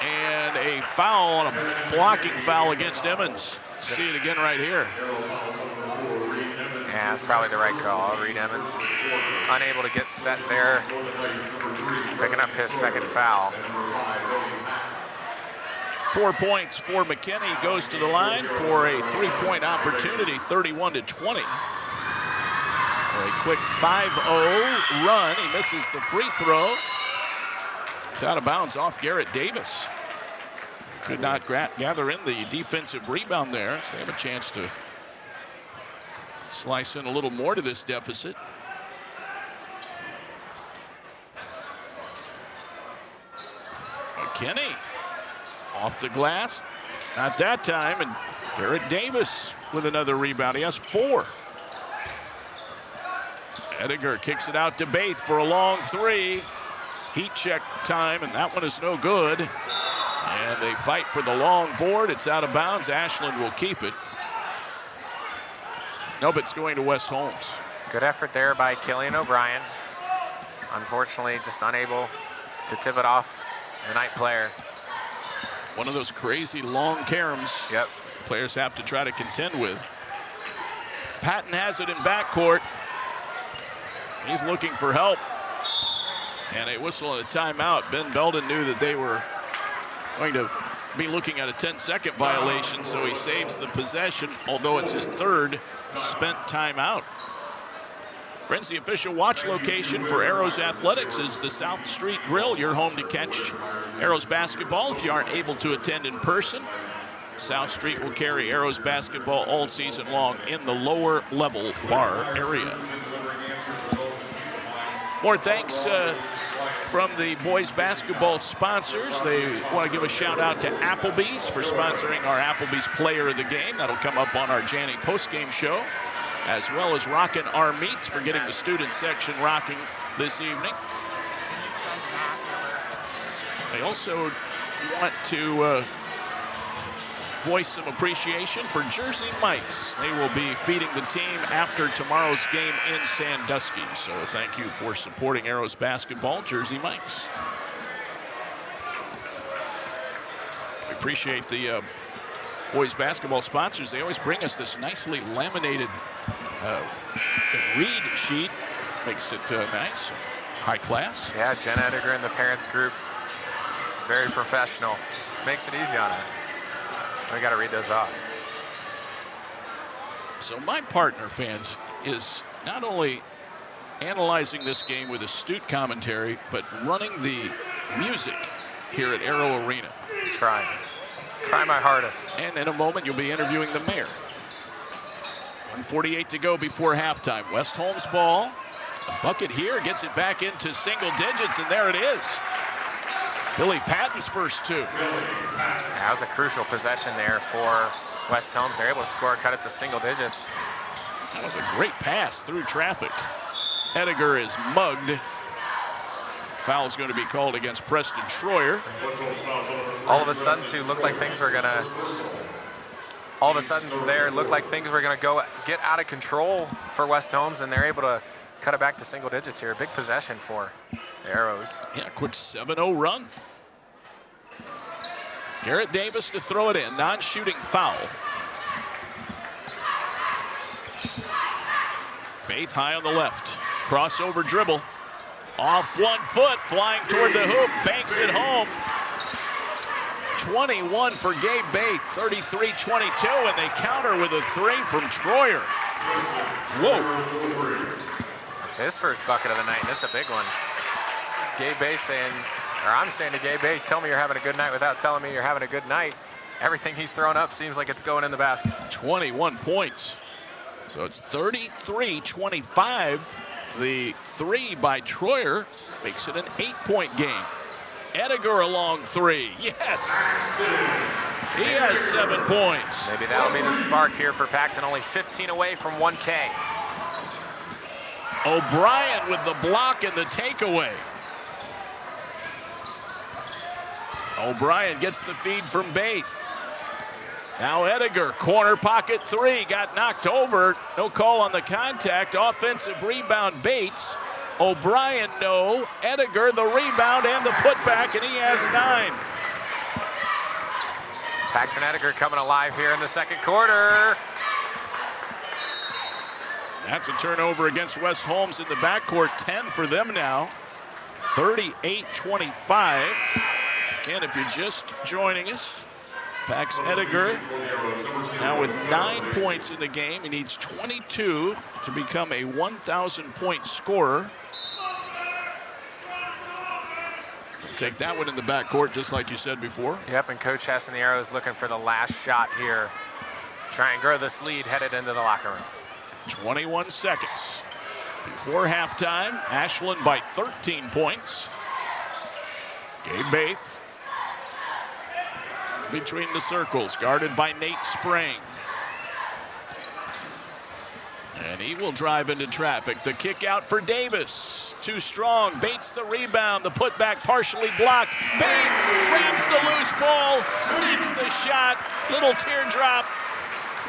And a foul, a blocking foul against Emmons. See it again right here. Yeah, that's probably the right call. Reed Emmons unable to get set there, picking up his second foul. 4 points for McKinney. Goes to the line for a three-point opportunity, 31-20. For a quick 5-0 run. He misses the free throw. It's out of bounds off Garrett Davis. Could not gather in the defensive rebound there. So they have a chance to slice in a little more to this deficit. McKinney off the glass. Not that time. And Garrett Davis with another rebound. He has 4. Ediger kicks it out to Baith for a long 3. Heat check time, and that one is no good. And they fight for the long board. It's out of bounds. Ashland will keep it. No, but it's going to West Holmes. Good effort there by Killian O'Brien. Unfortunately, just unable to tip it off the night player. One of those crazy long caroms players have to try to contend with. Patton has it in backcourt. He's looking for help. And a whistle and a timeout. Ben Belden knew that they were going to be looking at a 10-second violation, so he saves the possession, although it's his 3rd spent timeout. Friends, the official watch location for Arrows Athletics is the South Street Grill. Your home to catch Arrows basketball if you aren't able to attend in person. South Street will carry Arrows basketball all season long in the lower level bar area. More thanks from the boys basketball sponsors. They want to give a shout out to Applebee's for sponsoring our Applebee's Player of the Game. That'll come up on our Janney postgame show, as well as Rockin' Our Meats for getting the student section rocking this evening. They also want to voice some appreciation for Jersey Mike's. They will be feeding the team after tomorrow's game in Sandusky. So thank you for supporting Arrows basketball, Jersey Mike's. We appreciate the boys basketball sponsors. They always bring us this nicely laminated The read sheet makes it nice, high class. Yeah, Jen Ediger and the parents group, very professional. Makes it easy on us. We got to read those off. So my partner, fans, is not only analyzing this game with astute commentary, but running the music here at Arrow Arena. Try my hardest. And in a moment, you'll be interviewing the mayor. 1:48 to go before halftime. West Holmes ball. A bucket here, gets it back into single digits, and there it is. Billy Patton's first two. Yeah, that was a crucial possession there for West Holmes. They're able to score, cut it to single digits. That was a great pass through traffic. Ediger is mugged. Foul's going to be called against Preston Troyer. All of a sudden, too, looked like things were gonna. All of a sudden, there looked like things were gonna get out of control for West Holmes, and they're able to cut it back to single digits here. Big possession for the Arrows. Yeah, quick 7-0 run. Garrett Davis to throw it in, non-shooting foul. Faith high on the left, crossover dribble. Off 1 foot, flying toward the hoop, banks it home. 21 for Gabe Baith, 33-22, and they counter with a three from Troyer. Whoa. It's his first bucket of the night, and it's a big one. Gabe Baith saying, or I'm saying to Gabe Baith, tell me you're having a good night without telling me you're having a good night. Everything he's thrown up seems like it's going in the basket. 21 points. So it's 33-25. The three by Troyer makes it an 8-point game. Ediger a long three. Yes. He has 7 points. Maybe that'll be the spark here for Paxson, only 15 away from 1K. O'Brien with the block and the takeaway. O'Brien gets the feed from Baith. Now Ediger, corner pocket three, got knocked over. No call on the contact. Offensive rebound, Bates. O'Brien, no. Ediger, the rebound and the putback, and he has 9. Paxson Ediger coming alive here in the second quarter. That's a turnover against West Holmes in the backcourt. 10 for them now. 38-25. Again, if you're just joining us, Pax Ediger now with 9 points in the game. He needs 22 to become a 1,000-point scorer. Take that one in the backcourt, just like you said before. Yep, and Coach Hess and the Arrows looking for the last shot here. Try and grow this lead headed into the locker room. 21 seconds before halftime. Ashland by 13 points. Gabe Baith between the circles, guarded by Nate Spring. And he will drive into traffic. The kick out for Davis. Too strong. Bates the rebound. The putback partially blocked. Bates grabs the loose ball. Sinks the shot. Little teardrop.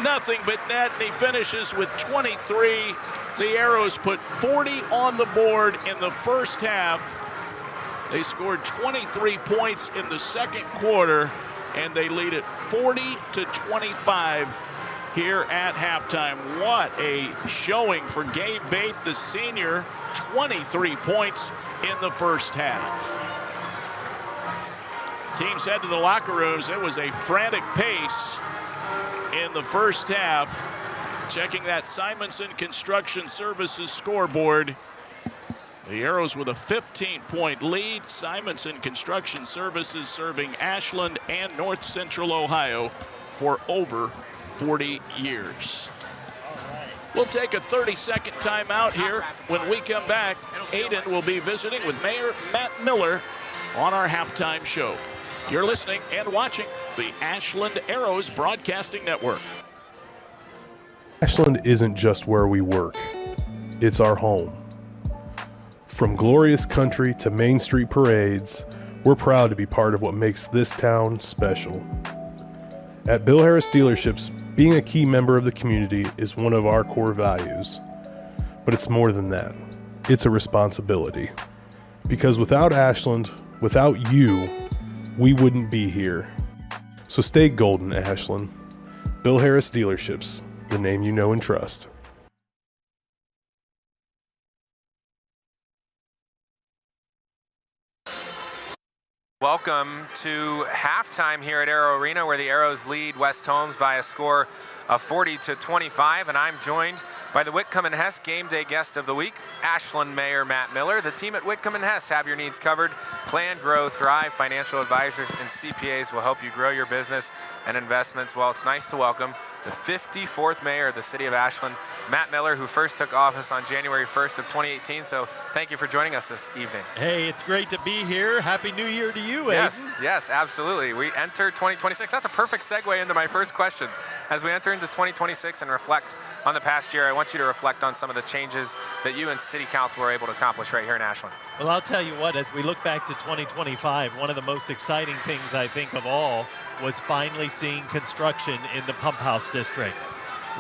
Nothing but net. And he finishes with 23. The Arrows put 40 on the board in the first half. They scored 23 points in the second quarter, and they lead it 40-25 here at halftime. What a showing for Gabe Baith, the senior. 23 points in the first half. Teams head to the locker rooms. It was a frantic pace in the first half. Checking that Simonson Construction Services scoreboard. The Arrows with a 15-point lead. Simonson Construction Services serving Ashland and North Central Ohio for over 40 years. We'll take a 30-second timeout here. When we come back, Aiden will be visiting with Mayor Matt Miller on our halftime show. You're listening and watching the Ashland Arrows Broadcasting Network. Ashland isn't just where we work. It's our home. From glorious country to Main Street parades, we're proud to be part of what makes this town special. At Bill Harris Dealerships, being a key member of the community is one of our core values. But it's more than that. It's a responsibility. Because without Ashland, without you, we wouldn't be here. So stay golden, Ashland. Bill Harris Dealerships, the name you know and trust. welcome to halftime here at Arrow Arena, where the Arrows lead West Holmes by a score of 40-25, and I'm joined by the Whitcomb and Hess Game Day Guest of the Week, Ashland Mayor Matt Miller. The team at Whitcomb and Hess have your needs covered. Plan, grow, thrive. Financial advisors and CPAs will help you grow your business and investments. Well, it's nice to welcome the 54th mayor of the city of Ashland, Matt Miller, who first took office on January 1st of 2018. So thank you for joining us this evening. Hey, it's great to be here. Happy New Year to you, Yes, Aiden. yes, absolutely. We enter 2026. That's a perfect segue into my first question. As we enter into 2026 and reflect on the past year, I want you to reflect on some of the changes that you and City Council were able to accomplish right here in Ashland. Well, I'll tell you what, as we look back to 2025, one of the most exciting things I think of all was finally seeing construction in the Pump House District.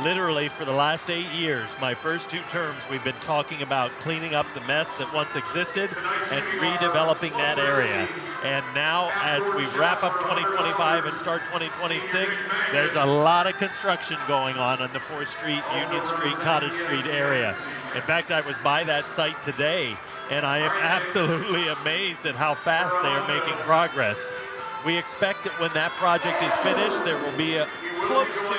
Literally, for the last 8 years, my first 2 terms, we've been talking about cleaning up the mess that once existed and redeveloping that area. And now, as we wrap up 2025 and start 2026, there's a lot of construction going on the 4th Street, Union Street, Cottage Street area. In fact, I was by that site today, and I am absolutely amazed at how fast they are making progress. We expect that when that project is finished, there will be close to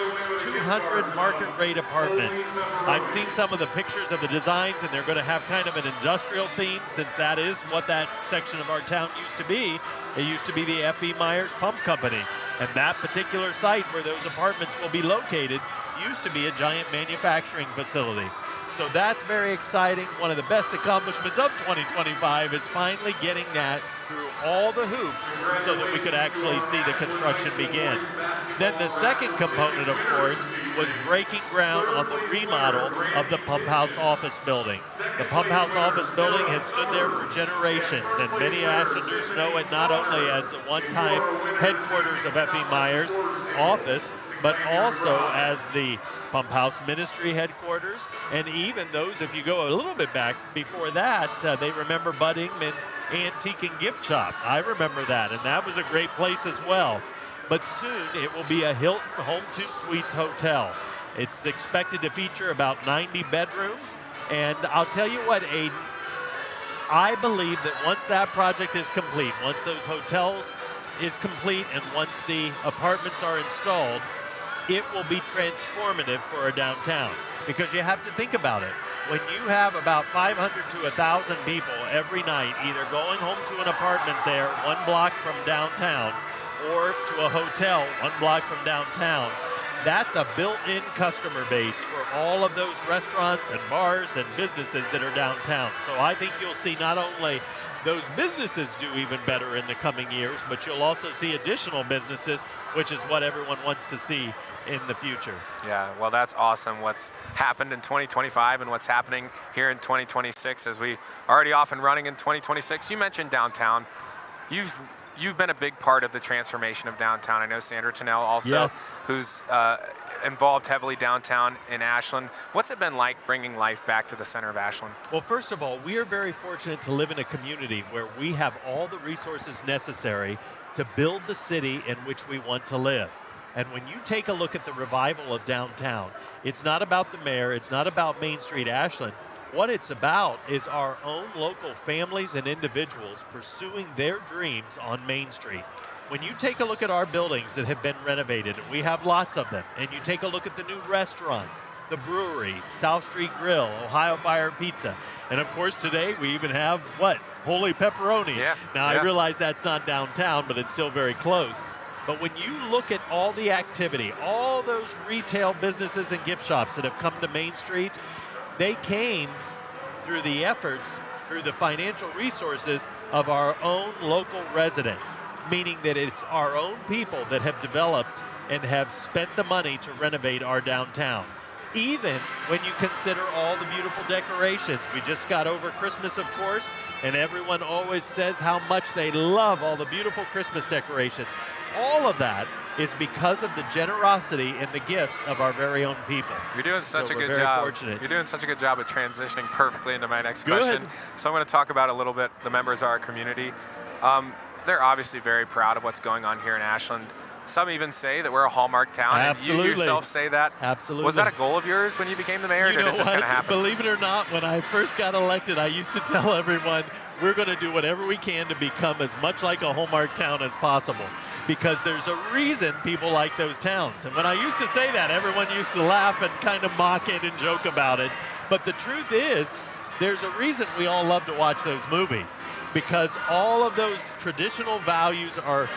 200 market rate apartments. I've seen some of the pictures of the designs, and they're going to have kind of an industrial theme, since that is what that section of our town used to be. It used to be the F.E. Myers Pump Company, and that particular site where those apartments will be located used to be a giant manufacturing facility. So that's very exciting. One of the best accomplishments of 2025 is finally getting that through all the hoops so that we could actually see the construction begin. Then the second component, of course, was breaking ground on the remodel of the Pump House office building. The Pump House office building has stood there for generations, and many Ashlanders know it not only as the one-time headquarters of F.E. Myers office, but also as the Pump House Ministry headquarters, and even those, if you go a little bit back before that, they remember Bud Ingman's Antique and Gift Shop. I remember that, and that was a great place as well. But soon it will be a Hilton Home 2 Suites hotel. It's expected to feature about 90 bedrooms, and I'll tell you what, Aiden, I believe that once that project is complete, once those hotels is complete, and once the apartments are installed, it will be transformative for our downtown. Because you have to think about it. When you have about 500 to 1,000 people every night either going home to an apartment there 1 block from downtown or to a hotel 1 block from downtown, that's a built-in customer base for all of those restaurants and bars and businesses that are downtown. So I think you'll see not only those businesses do even better in the coming years, but you'll also see additional businesses, which is what everyone wants to see in the future. Yeah, well, that's awesome what's happened in 2025 and what's happening here in 2026 as we already off and running in 2026. You mentioned downtown. You've been a big part of the transformation of downtown. I know Sandra Tennell also, yes, who's involved heavily downtown in Ashland. What's it been like bringing life back to the center of Ashland? Well, first of all, we are very fortunate to live in a community where we have all the resources necessary to build the city in which we want to live. And when you take a look at the revival of downtown, it's not about the mayor, it's not about Main Street Ashland. What it's about is our own local families and individuals pursuing their dreams on Main Street. When you take a look at our buildings that have been renovated, and we have lots of them, and you take a look at the new restaurants, the brewery, South Street Grill, Ohio Fire Pizza, and of course today we even have, Holy Pepperoni. Yeah, now I realize that's not downtown, but it's still very close. But when you look at all the activity, all those retail businesses and gift shops that have come to Main Street, they came through the efforts, through the financial resources of our own local residents, meaning that it's our own people that have developed and have spent the money to renovate our downtown. Even when you consider all the beautiful decorations. We just got over Christmas, of course, and everyone always says how much they love all the beautiful Christmas decorations. All of that is because of the generosity and the gifts of our very own people. You're doing such a good job. You're doing such a good job of transitioning perfectly into my next question. So I'm going to talk about a little bit the members of our community. They're obviously very proud of what's going on here in Ashland. Some even say that we're a hallmark town. Absolutely. And you yourself say that. Absolutely. Was that a goal of yours when you became the mayor, or did it just kind of happen? Believe it or not, when I first got elected, I used to tell everyone, we're going to do whatever we can to become as much like a Hallmark town as possible, because there's a reason people like those towns. And when I used to say that, everyone used to laugh and kind of mock it and joke about it. But the truth is, there's a reason we all love to watch those movies, because all of those traditional values are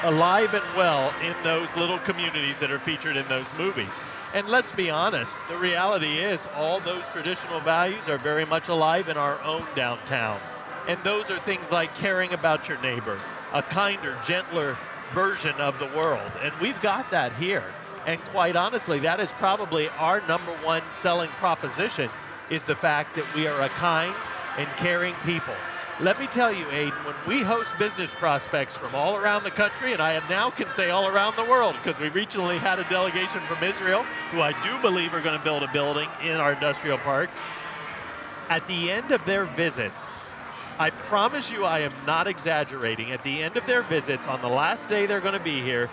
alive and well in those little communities that are featured in those movies. And let's be honest, the reality is all those traditional values are very much alive in our own downtown. And those are things like caring about your neighbor, a kinder, gentler version of the world. And we've got that here. And quite honestly, that is probably our number one selling proposition, is the fact that we are a kind and caring people. Let me tell you, Aiden, when we host business prospects from all around the country, and I now can say all around the world, because we recently had a delegation from Israel, who I do believe are going to build a building in our industrial park. At the end of their visits, I promise you I am not exaggerating, at the end of their visits, on the last day they're going to be here,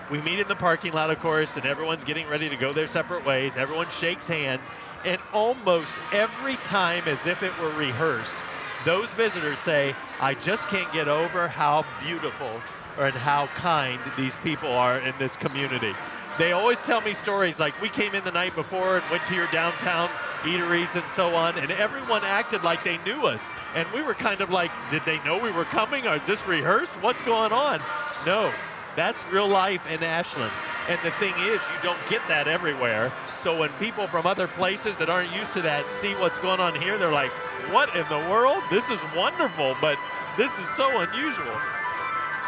we meet in the parking lot, of course, and everyone's getting ready to go their separate ways. Everyone shakes hands, and almost every time, as if it were rehearsed, those visitors say, I just can't get over how beautiful and how kind these people are in this community. They always tell me stories like, we came in the night before and went to your downtown eateries and so on, and everyone acted like they knew us. And we were kind of like, did they know we were coming? Or is this rehearsed? What's going on? No, that's real life in Ashland. And the thing is, you don't get that everywhere. So when people from other places that aren't used to that see what's going on here, they're like, what in the world? This is wonderful, but this is so unusual.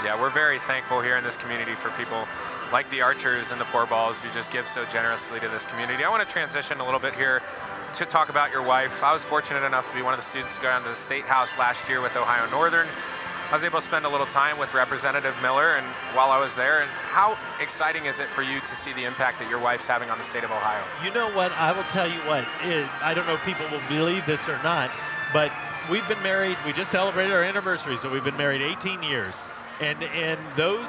Yeah, we're very thankful here in this community for people like the Archers and the Poor Balls who just give so generously to this community. I want to transition a little bit here to talk about your wife. I was fortunate enough to be one of the students to go down to the State House last year with Ohio Northern. I was able to spend a little time with Representative Miller and while I was there. And how exciting is it for you to see the impact that your wife's having on the state of Ohio? You know what? I will tell you what. I don't know if people will believe this or not, but we've been married. We just celebrated our anniversary, so we've been married 18 years. And in those,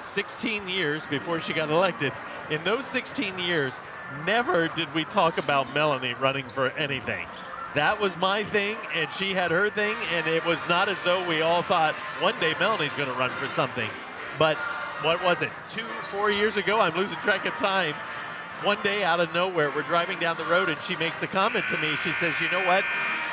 16 years before she got elected, in those 16 years, never did we talk about Melanie running for anything. That was my thing, and she had her thing, and it was not as though we all thought, one day Melanie's going to run for something. But what was it, 4 years ago? I'm losing track of time. One day out of nowhere, we're driving down the road, and she makes the comment to me. She says, you know what?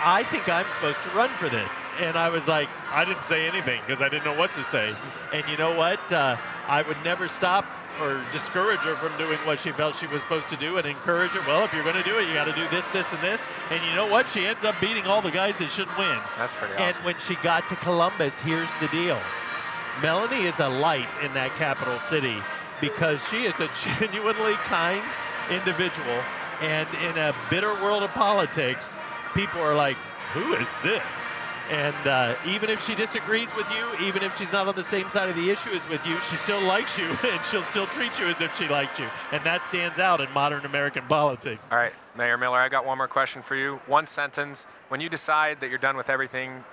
I think I'm supposed to run for this. And I was like, I didn't say anything because I didn't know what to say. And you know what? I would never stop or discourage her from doing what she felt she was supposed to do and encourage her. Well, if you're going to do it, you got to do this, this, and this. And you know what? She ends up beating all the guys that should win. That's pretty awesome. And when she got to Columbus, here's the deal. Melanie is a light in that capital city because she is a genuinely kind individual. And in a bitter world of politics, people are like, who is this? And even if she disagrees with you, even if she's not on the same side of the issue as with you, she still likes you, and she'll still treat you as if she liked you. And that stands out in modern American politics. All right, Mayor Miller, I got one more question for you. One sentence. When you decide that you're done with everything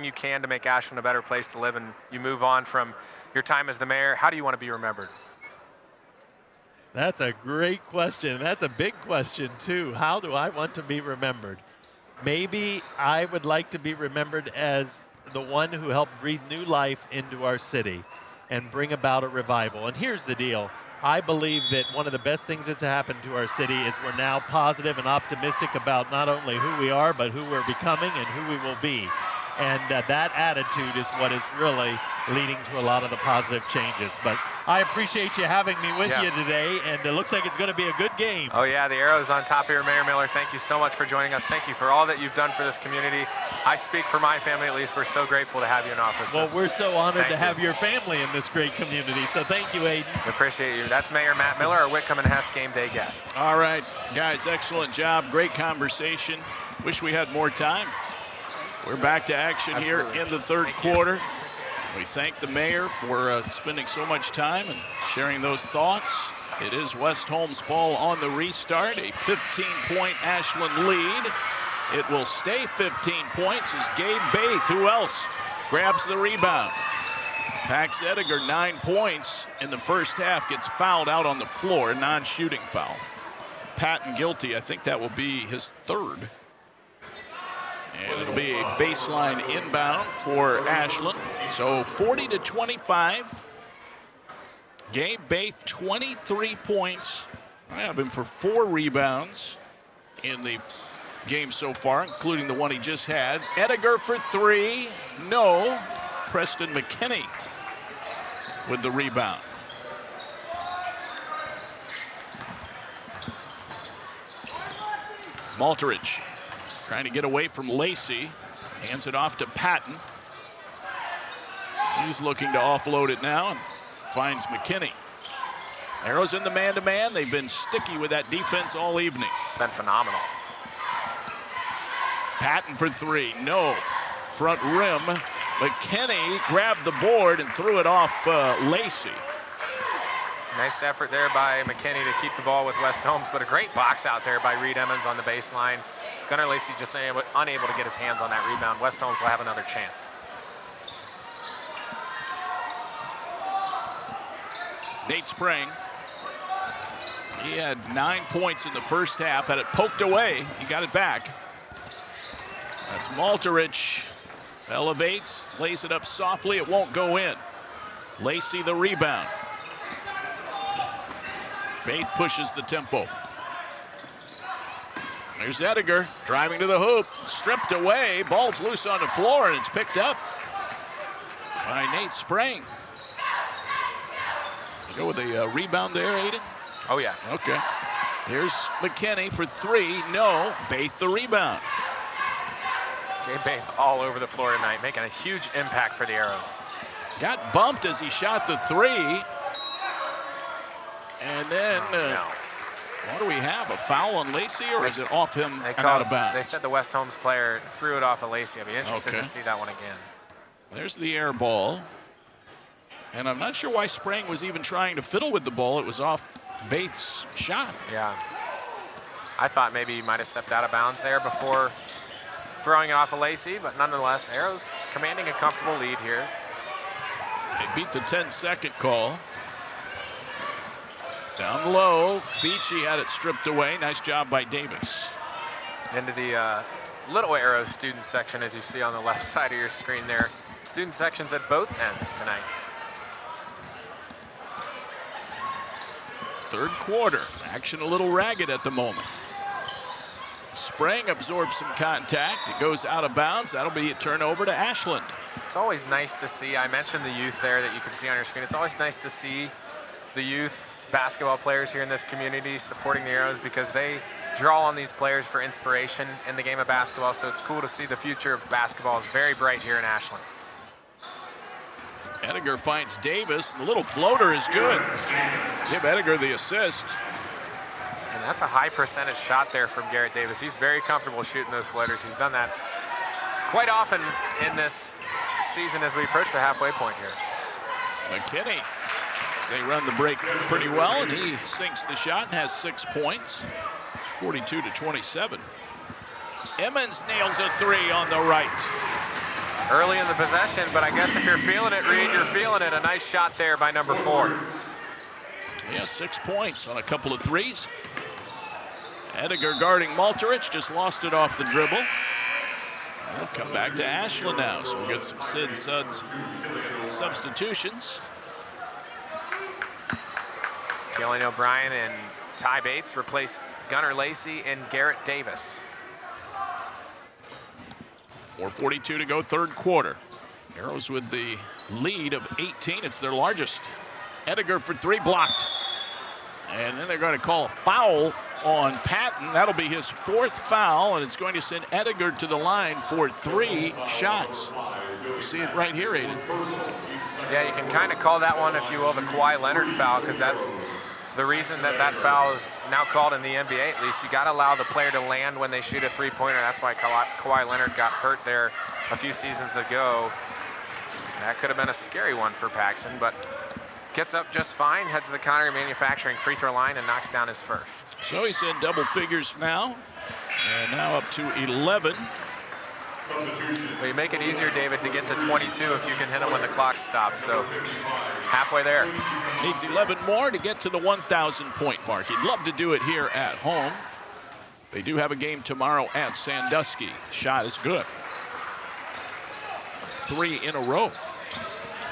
you can to make Ashland a better place to live, and you move on from your time as the mayor, how do you want to be remembered? That's a great question. That's a big question, too. How do I want to be remembered? Maybe I would like to be remembered as the one who helped breathe new life into our city and bring about a revival. And here's the deal. I believe that one of the best things that's happened to our city is we're now positive and optimistic about not only who we are, but who we're becoming and who we will be. And that attitude is what is really leading to a lot of the positive changes. But I appreciate you having me with you today, and it looks like it's going to be a good game. Oh, yeah, the arrow's on top here, Mayor Miller. Thank you so much for joining us. Thank you for all that you've done for this community. I speak for my family, at least. We're so grateful to have you in office. Well, we're so honored to have your family in this great community, so thank you, Aiden. Appreciate you. That's Mayor Matt Miller, our Whitcomb and Hess game day guest. All right, guys, excellent job. Great conversation. Wish we had more time. We're back to action here in the third quarter. We thank the mayor for spending so much time and sharing those thoughts. It is West Holmes ball on the restart, a 15-point Ashland lead. It will stay 15 points as Gabe Baith, who else, grabs the rebound. Pax Ediger, 9 points in the first half, gets fouled out on the floor, non-shooting foul. Patton guilty, I think that will be his third. And it'll be a baseline inbound for Ashland. So 40-25. Gabe Baith, 23 points. I have him for 4 rebounds in the game so far, including the one he just had. Ediger for 3. No. Preston McKinney with the rebound. Malteridge trying to get away from Lacey. Hands it off to Patton. He's looking to offload it now and finds McKinney. Arrows in the man-to-man. They've been sticky with that defense all evening. Been phenomenal. Patton for 3. No. Front rim. McKinney grabbed the board and threw it off Lacey. Nice effort there by McKinney to keep the ball with West Holmes, but a great box out there by Reed Emmons on the baseline. Gunnar Lacey just unable to get his hands on that rebound. West Holmes will have another chance. Nate Spring. He had 9 points in the first half, had it poked away. He got it back. That's Malteridge. Elevates, lays it up softly. It won't go in. Lacey the rebound. Baith pushes the tempo. There's Ediger driving to the hoop. Stripped away. Ball's loose on the floor, and it's picked up by Nate Spring. You go with a rebound there, Aiden? Oh, yeah. Okay. Here's McKinney for 3. No. Baith the rebound. Gabe Baith all over the floor tonight, making a huge impact for the Arrows. Got bumped as he shot the 3. And then, what do we have? A foul on Lacey, or is it off him and out of bounds? They said the West Holmes player threw it off of Lacey. I'd be interested to see that one again. There's the air ball. And I'm not sure why Spring was even trying to fiddle with the ball. It was off Baith's shot. Yeah. I thought maybe he might have stepped out of bounds there before throwing it off of Lacey, but nonetheless, Arrows commanding a comfortable lead here. They beat the 10-second call. Down low, Beachy had it stripped away. Nice job by Davis. Into the Little Arrows student section, as you see on the left side of your screen there. Student sections at both ends tonight. Third quarter, action a little ragged at the moment. Spring absorbs some contact. It goes out of bounds. That'll be a turnover to Ashland. It's always nice to see, I mentioned the youth there that you can see on your screen. It's always nice to see the youth basketball players here in this community supporting the Arrows, because they draw on these players for inspiration in the game of basketball. So it's cool to see the future of basketball is very bright here in Ashland. Ediger finds Davis. The little floater is good. Give Ediger the assist. And that's a high percentage shot there from Garrett Davis. He's very comfortable shooting those floaters. He's done that quite often in this season as we approach the halfway point here. McKinney, they run the break pretty well, and he sinks the shot and has 6 points, 42-27. Emmons nails a 3 on the right. Early in the possession, but I guess if you're feeling it, Reed, you're feeling it. A nice shot there by number 4. Yeah, 6 points on a couple of threes. Ediger guarding Malteridge, just lost it off the dribble. We'll come back to Ashland now, so we'll get some Sid Suds substitutions. Gillian O'Brien and Ty Bates replace Gunnar Lacey and Garrett Davis. 4:42 to go, third quarter. Arrows with the lead of 18. It's their largest. Ediger for 3, blocked. And then they're going to call a foul on Patton. That'll be his 4th foul, and it's going to send Ediger to the line for 3 shots. You see it right here, Aiden. Yeah, you can kind of call that one, if you will, the Kawhi Leonard foul, because that's the reason that that foul is now called in the NBA, at least. You got to allow the player to land when they shoot a three-pointer. That's why Kawhi Leonard got hurt there a few seasons ago. That could have been a scary one for Paxson, but gets up just fine, heads to the Connery Manufacturing free throw line and knocks down his first. So he's in double figures now, and now up to 11. Well, you make it easier, David, to get to 22 if you can hit him when the clock stops. So halfway there. Needs 11 more to get to the 1,000 point mark. He'd love to do it here at home. They do have a game tomorrow at Sandusky. Shot is good. 3 in a row.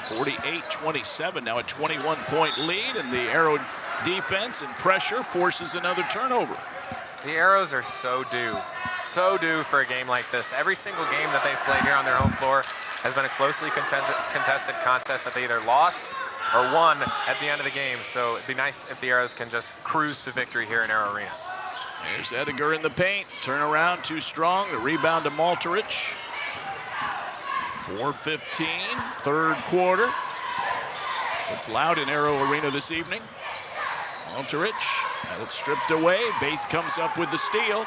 48-27, now a 21-point lead, and the Arrow defense and pressure forces another turnover. The Arrows are so due for a game like this. Every single game that they've played here on their home floor has been a closely contested contest that they either lost or won at the end of the game. So it'd be nice if the Arrows can just cruise to victory here in Arrow Arena. There's Ediger in the paint. Turn around, too strong. The rebound to Malterich. 4:15, third quarter. It's loud in Arrow Arena this evening. Malterich had it stripped away. Bates comes up with the steal.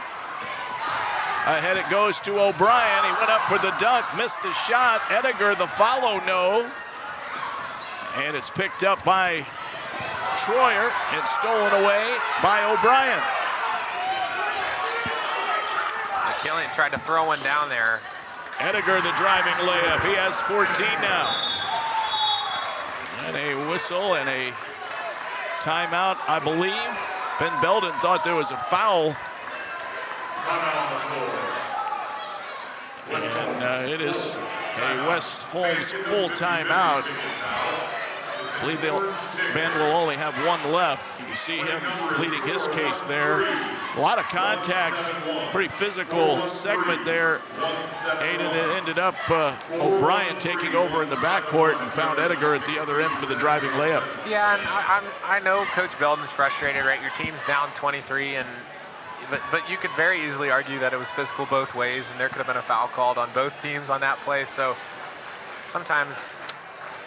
Ahead it goes to O'Brien. He went up for the dunk, missed the shot. Ediger, the follow, no. And it's picked up by Troyer and stolen away by O'Brien. Killian tried to throw one down there. Ediger, the driving layup. He has 14 now. And a whistle and a timeout, I believe. Ben Belden thought there was a foul. And it is a West Holmes full timeout. I believe Ben will only have one left. You see him pleading his case there. A lot of contact, pretty physical segment there. And it ended up O'Brien taking over in the backcourt and found Ediger at the other end for the driving layup. Yeah, and I know Coach Belden's frustrated, right? Your team's down 23, but you could very easily argue that it was physical both ways, and there could have been a foul called on both teams on that play. So sometimes,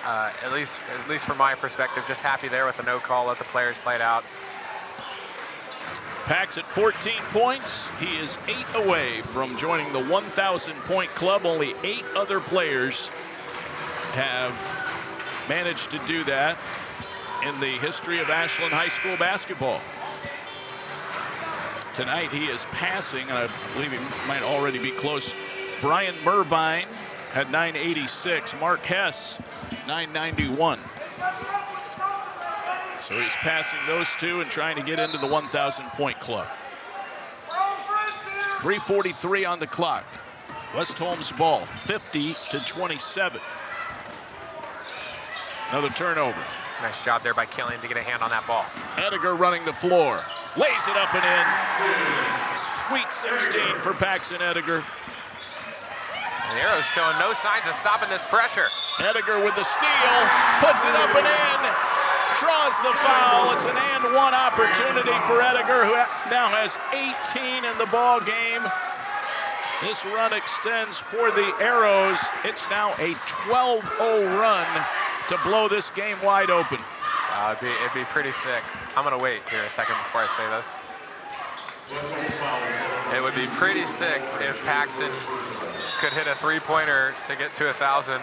at least from my perspective, just happy there with a no call, let the players play it out. Pax at 14 points. He is 8 away from joining the 1,000-point club. Only 8 other players have managed to do that in the history of Ashland High School basketball. Tonight he is passing, and I believe he might already be close. Brian Mervine at 986. Mark Hess, 991. So he's passing those two and trying to get into the 1,000-point club. 3:43 on the clock. West Holmes ball, 50-27. Another turnover. Nice job there by Killian to get a hand on that ball. Ediger running the floor. Lays it up and in. Sweet 16 for Paxton Ediger. The Arrows showing no signs of stopping this pressure. Ediger with the steal. Puts it up and in. Draws the foul. It's an and one opportunity for Ediger, who now has 18 in the ball game. This run extends for the Arrows. It's now a 12-0 run to blow this game wide open. It'd be pretty sick. I'm going to wait here a second before I say this. It would be pretty sick if Paxton could hit a three-pointer to get to 1,000.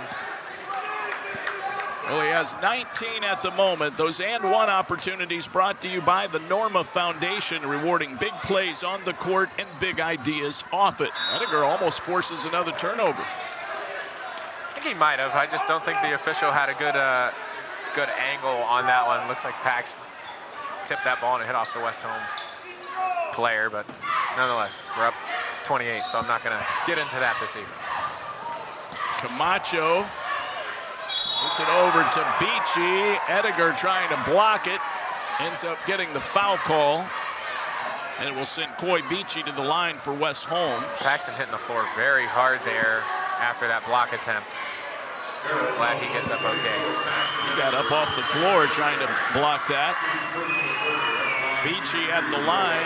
Well, he has 19 at the moment. Those and one opportunities brought to you by the Norma Foundation, rewarding big plays on the court and big ideas off it. Ediger almost forces another turnover. I think he might have. I just don't think the official had a good angle on that one. Looks like Pax tipped that ball and it hit off the West Holmes player, but nonetheless, we're up 28, so I'm not going to get into that this evening. Camacho puts it over to Beachy. Ediger trying to block it. Ends up getting the foul call. And it will send Coy Beachy to the line for West Holmes. Paxton hitting the floor very hard there after that block attempt. Glad he gets up okay. He got up off the floor trying to block that. Beachy at the line.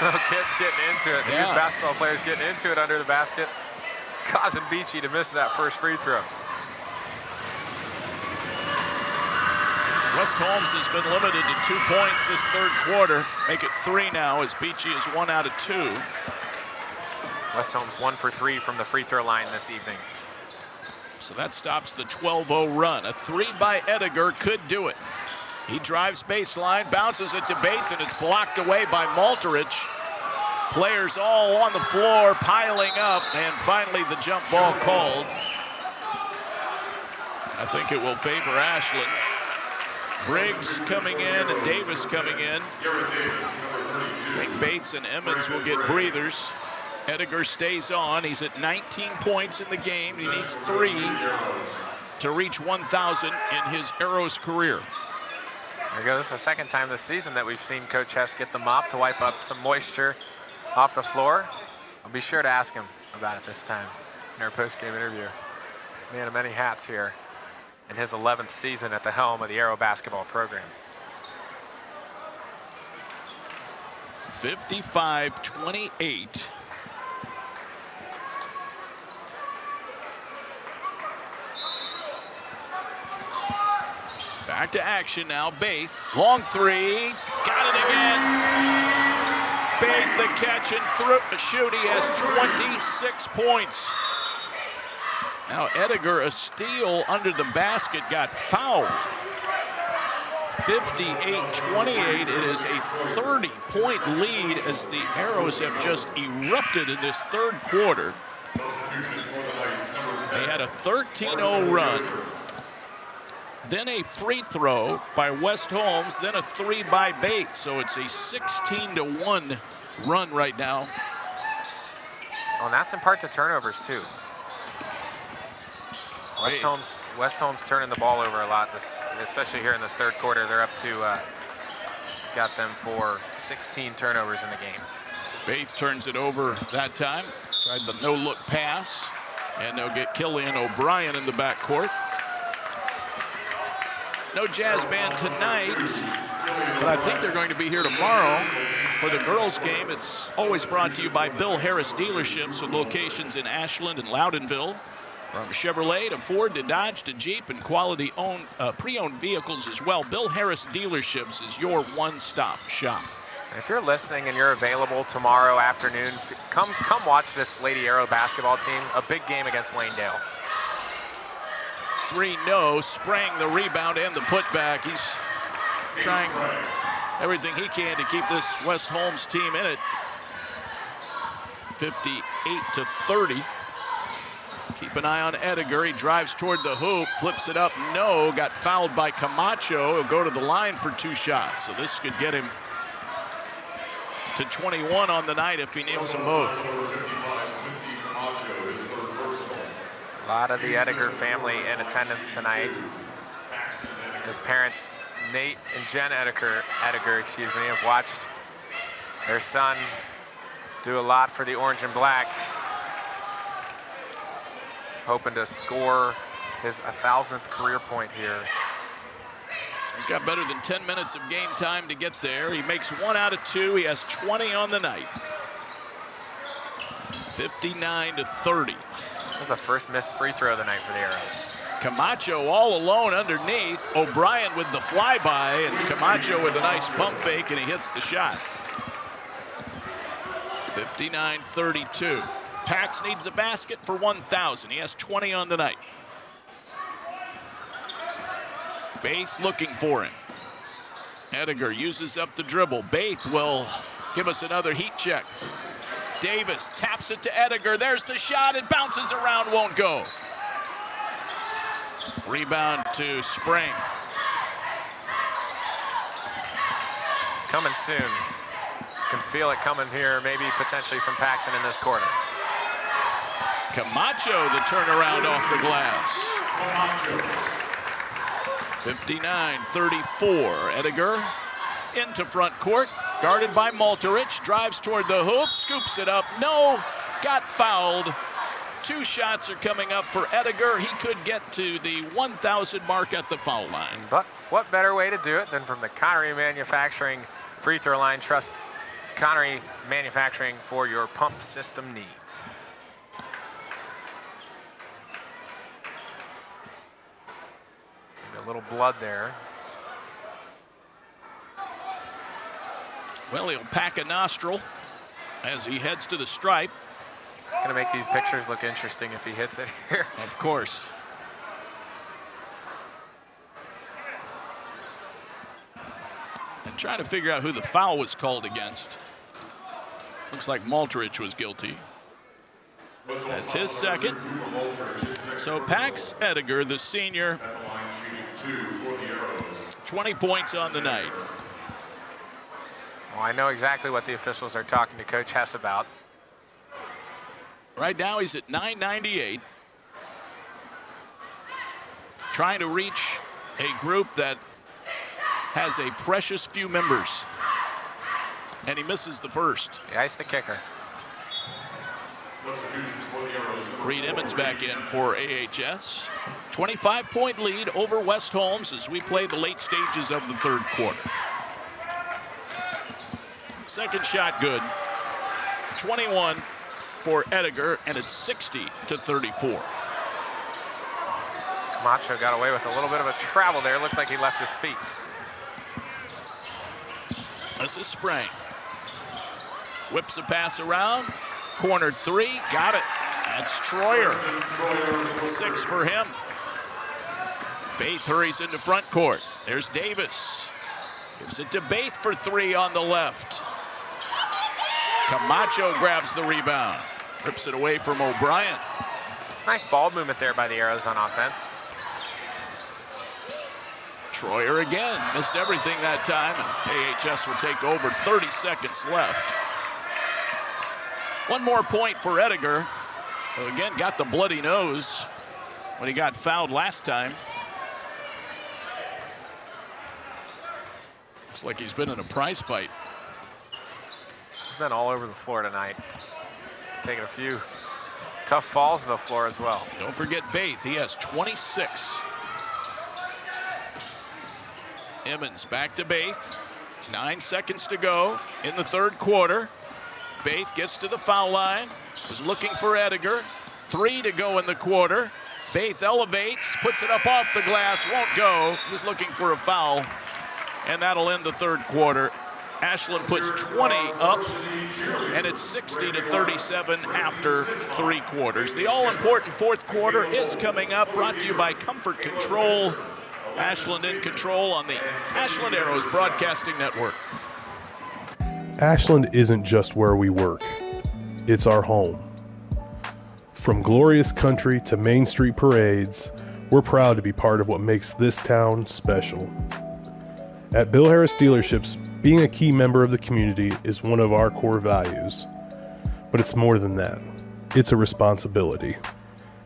Little kids getting into it. The youth basketball players getting into it under the basket, causing Beachy to miss that first free throw. West Holmes has been limited to 2 points this third quarter. Make it 3 now as Beachy is 1 out of 2. West Holmes 1 for 3 from the free throw line this evening. So that stops the 12-0 run. A 3 by Ediger could do it. He drives baseline, bounces it to Bates, and it's blocked away by Malterich. Players all on the floor piling up, and finally the jump ball called. I think it will favor Ashland. Briggs coming in and Davis coming in. I think Bates and Emmons will get breathers. Ediger stays on. He's at 19 points in the game. He needs 3 to reach 1,000 in his Arrows career. There goes. This is the second time this season that we've seen Coach Hess get the mop to wipe up some moisture off the floor. I'll be sure to ask him about it this time in our post-game interview. Man of many hats here in his 11th season at the helm of the Arrow basketball program. 55-28. Back to action now. Baith, long 3, got it again. Baith the catch and through the shoot. He has 26 points. Now Ediger, a steal under the basket, got fouled. 58-28. It is a 30-point lead as the Arrows have just erupted in this third quarter. They had a 13-0 run. Then a free throw by West Holmes, then a 3 by Bates. So it's a 16-1 run right now. Well, and that's in part to turnovers too. West Holmes turning the ball over a lot, especially here in this third quarter. They're up to, got them for 16 turnovers in the game. Bates turns it over that time. Tried the no-look pass, and they'll get Killian O'Brien in the backcourt. No jazz band tonight, but I think they're going to be here tomorrow for the girls' game. It's always brought to you by Bill Harris Dealerships with locations in Ashland and Loudonville. From Chevrolet to Ford to Dodge to Jeep and quality pre-owned vehicles as well. Bill Harris Dealerships is your one-stop shop. If you're listening and you're available tomorrow afternoon, come watch this Lady Arrow basketball team. A big game against Waynedale. 3 no, Sprang the rebound and the putback. He's trying everything he can to keep this West Holmes team in it. 58-30. Keep an eye on Ediger. He drives toward the hoop, flips it up, no, got fouled by Camacho. He'll go to the line for 2 shots. So this could get him to 21 on the night if he nails them both. A lot of the Ediger family in attendance tonight. His parents, Nate and Jen Ediger, have watched their son do a lot for the orange and black, hoping to score his 1,000th career point here. He's got better than 10 minutes of game time to get there. He makes 1 out of 2. He has 20 on the night. 59-30. This is the first missed free throw of the night for the Arrows. Camacho all alone underneath. O'Brien with the flyby, and Camacho with a nice pump fake, and he hits the shot. 59-32. Pax needs a basket for 1,000. He has 20 on the night. Baith looking for him. Ediger uses up the dribble. Baith will give us another heat check. Davis taps it to Ediger. There's the shot. It bounces around, won't go. Rebound to Sprang. It's coming soon. Can feel it coming here, maybe potentially from Paxson in this quarter. Camacho, the turnaround off the glass. 59-34. Ediger into front court. Guarded by Malterich, drives toward the hoop, scoops it up, no, got fouled. 2 shots are coming up for Ediger. He could get to the 1,000 mark at the foul line. But what better way to do it than from the Connery Manufacturing free throw line? Trust Connery Manufacturing for your pump system needs. Maybe a little blood there. Well, he'll pack a nostril as he heads to the stripe. It's going to make these pictures look interesting if he hits it here. Of course. And trying to figure out who the foul was called against. Looks like Malterich was guilty. That's his second. So Pax Ediger, the senior, 20 points on the night. Well, I know exactly what the officials are talking to Coach Hess about. Right now he's at 998. Trying to reach a group that has a precious few members. And he misses the first. He iced the kicker. Reed Emmons back in for AHS. 25-point lead over West Holmes as we play the late stages of the third quarter. Second shot good. 21 for Ediger, and it's 60-34. Camacho got away with a little bit of a travel there. Looked like he left his feet. This is Sprang. Whips a pass around. Corner three. Got it. That's Troyer. 6 for him. Baith hurries into front court. There's Davis. Gives it to Baith for 3 on the left. Camacho grabs the rebound. Rips it away from O'Brien. It's nice ball movement there by the Arrows on offense. Troyer again. Missed everything that time. And AHS will take over. 30 seconds left. One more point for Ediger, who again got the bloody nose when he got fouled last time. Looks like he's been in a prize fight. He's been all over the floor tonight. Taking a few tough falls to the floor as well. Don't forget Baith. He has 26. Emmons back to Baith. 9 seconds to go in the third quarter. Baith gets to the foul line. Is looking for Ediger. 3 to go in the quarter. Baith elevates, puts it up off the glass, won't go. He's looking for a foul, and that'll end the third quarter. Ashland puts 20 up, and it's 60-37 after 3 quarters. The all-important fourth quarter is coming up, brought to you by Comfort Control. Ashland in control on the Ashland Arrows Broadcasting Network. Ashland isn't just where we work, it's our home. From glorious country to Main Street parades, we're proud to be part of what makes this town special. At Bill Harris Dealerships, being a key member of the community is one of our core values. But it's more than that. It's a responsibility.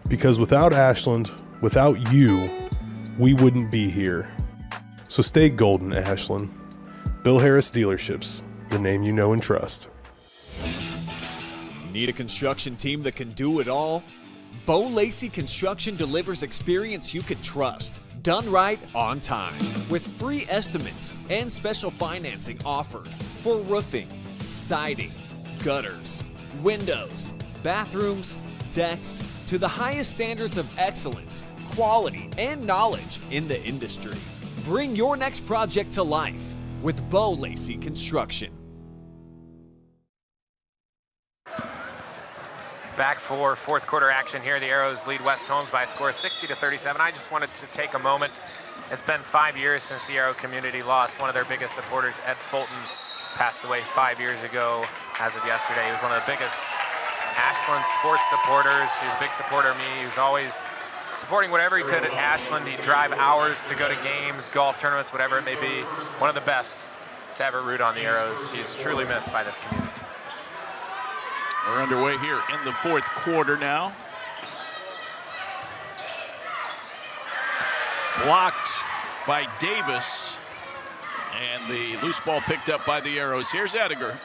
Because without Ashland, without you, we wouldn't be here. So stay golden, Ashland. Bill Harris Dealerships, the name you know and trust. Need a construction team that can do it all? Bo Lacey Construction delivers experience you can trust. Done right on time. With free estimates and special financing offered for roofing, siding, gutters, windows, bathrooms, decks, to the highest standards of excellence, quality, and knowledge in the industry. Bring your next project to life with Bo Lacey Construction. Back for fourth quarter action here. The Arrows lead West Holmes by a score of 60-37. I just wanted to take a moment. It's been 5 years since the Arrow community lost one of their biggest supporters. Ed Fulton passed away 5 years ago as of yesterday. He was one of the biggest Ashland sports supporters. He was a big supporter of me. He was always supporting whatever he could at Ashland. He'd drive hours to go to games, golf tournaments, whatever it may be. One of the best to ever root on the Arrows. He is truly missed by this community. We're underway here in the fourth quarter now. Blocked by Davis, and the loose ball picked up by the Arrows. Here's Ediger,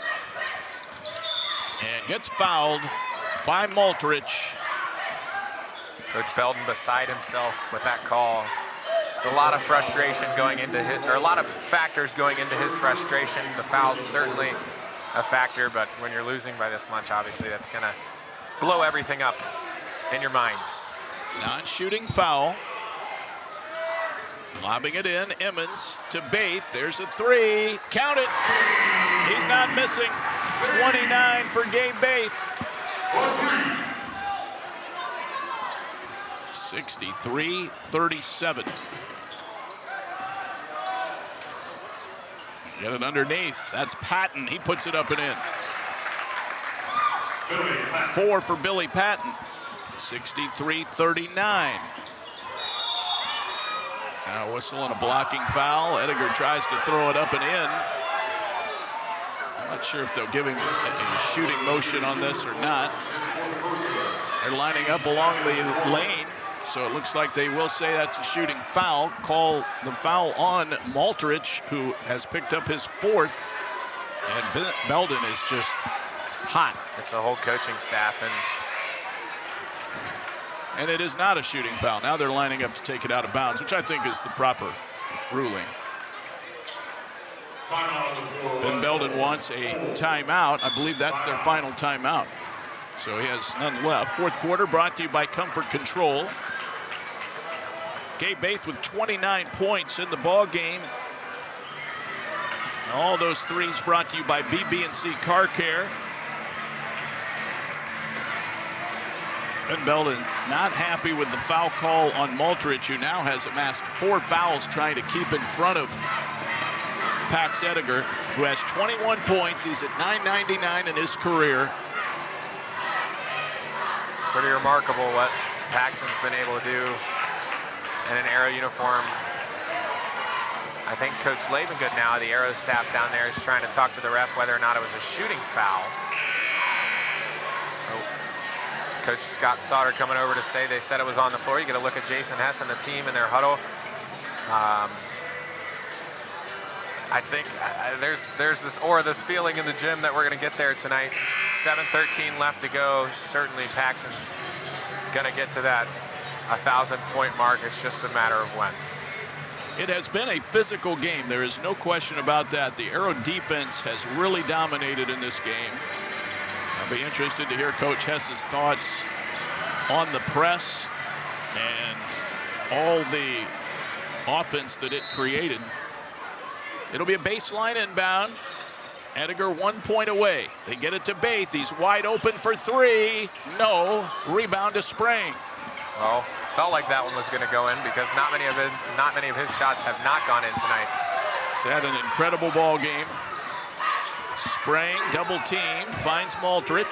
and gets fouled by Maltrich. Coach Belden beside himself with that call. It's a lot of frustration going into his, or a lot of factors going into his frustration. The foul's certainly a factor, but when you're losing by this much, obviously that's gonna blow everything up in your mind. Non-shooting foul. Lobbing it in, Emmons to Baith. There's a 3. Count it. He's not missing. 29 for Gabe Baith. 63-37. Get it underneath. That's Patton. He puts it up and in. 4 for Billy Patton. 63-39. Now whistle and a blocking foul. Ediger tries to throw it up and in. I'm not sure if they'll give him a shooting motion on this or not. They're lining up along the lane, so it looks like they will say that's a shooting foul. Call the foul on Maltrich, who has picked up his 4th, and Belden is just hot. It's the whole coaching staff, And it is not a shooting foul. Now they're lining up to take it out of bounds, which I think is the proper ruling. Ben Belden wants a timeout. I believe that's their final timeout. So he has none left. 4th quarter brought to you by Comfort Control. Gabe Baith with 29 points in the ball game. All those threes brought to you by BB&C Car Care. Ben Belden not happy with the foul call on Maltrich, who now has amassed 4 fouls trying to keep in front of Pax Ediger, who has 21 points. He's at .999 in his career. pretty remarkable what Paxton's been able to do in an Arrow uniform. I think Coach Lavengood now, the Arrow staff down there, is trying to talk to the ref whether or not it was a shooting foul. Coach Scott Sauter coming over to say they said it was on the floor. You get a look at Jason Hess and the team in their huddle. I think there's this feeling in the gym that we're going to get there tonight. 7:13 left to go. Certainly Paxton's going to get to that 1,000-point mark. It's just a matter of when. It has been a physical game. There is no question about that. The Arrow defense has really dominated in this game. I'll be interested to hear Coach Hess's thoughts on the press and all the offense that it created. It'll be a baseline inbound. Ediger 1 point away. They get it to Baith. He's wide open for three. No. Rebound to Sprang. Well, felt like that one was going to go in because not many of his shots have not gone in tonight. He's had an incredible ball game. Sprang double team, finds Maltrich.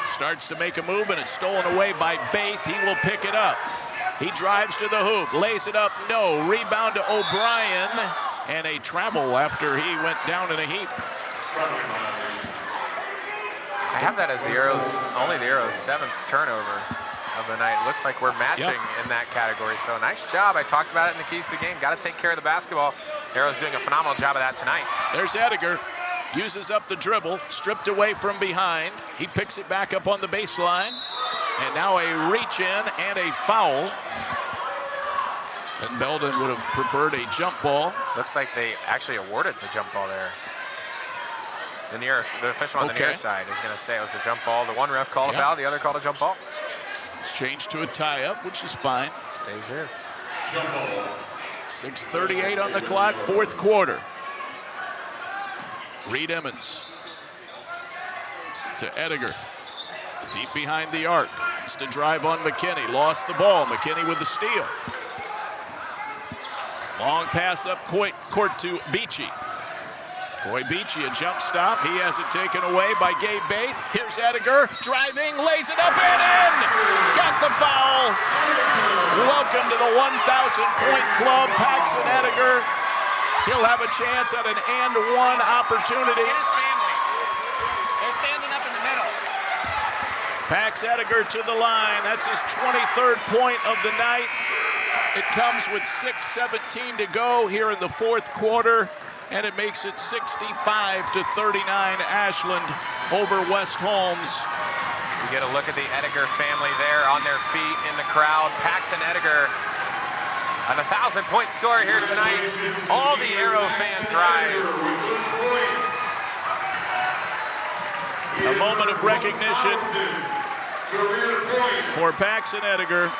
Starts to make a move, and it's stolen away by Baith. He will pick it up. He drives to the hoop, lays it up, no. Rebound to O'Brien, and a travel after he went down in a heap. I have that as only the Arrows' 7th turnover of the night. Looks like we're matching in that category, so nice job. I talked about it in the keys to the game. Got to take care of the basketball. Arrows doing a phenomenal job of that tonight. There's Ediger, uses up the dribble, stripped away from behind. He picks it back up on the baseline, and now a reach in and a foul. And Belden would have preferred a jump ball. Looks like they actually awarded the jump ball there. The official on the near side is going to say it was a jump ball. The one ref called a foul, the other called a jump ball. It's changed to a tie-up, which is fine. Stays here. 6:38 on the clock, 4th quarter. Reed Emmons to Ediger. Deep behind the arc. It's to drive on McKinney. Lost the ball. McKinney with the steal. Long pass up court to Beachy. Boy, Beachy, a jump stop. He has it taken away by Gabe Baith. Here's Ediger, driving, lays it up and in. Got the foul. Welcome to the 1,000-point club, Paxton Ediger. He'll have a chance at an and one opportunity. His family. They're standing up in the middle. Pax Ediger to the line. That's his 23rd point of the night. It comes with 6:17 to go here in the 4th quarter. And it makes it 65-39 Ashland over West Holmes. You get a look at the Ediger family there on their feet in the crowd. Paxton Ediger, an 1,000-point scorer here tonight. All the Arrow fans rise. A moment of recognition for Paxton Ediger.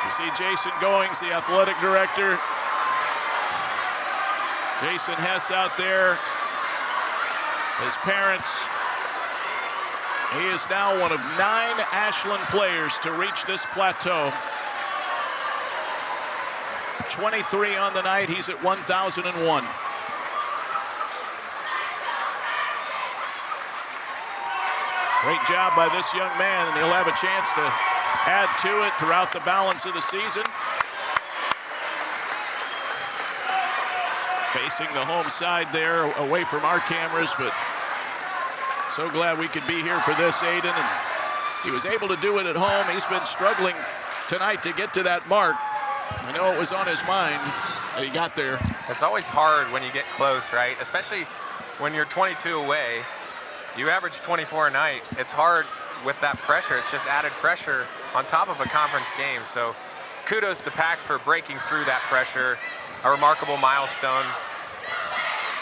You see Jason Goings, the athletic director. Jason Hess out there, his parents. He is now one of 9 Ashland players to reach this plateau. 23 on the night, he's at 1,001. Great job by this young man, and he'll have a chance to add to it throughout the balance of the season. Facing the home side there, away from our cameras, but so glad we could be here for this, Aiden. And he was able to do it at home. He's been struggling tonight to get to that mark. I know it was on his mind, and he got there. It's always hard when you get close, right? Especially when you're 22 away. You average 24 a night. It's hard with that pressure. It's just added pressure on top of a conference game. So kudos to Pax for breaking through that pressure. A remarkable milestone.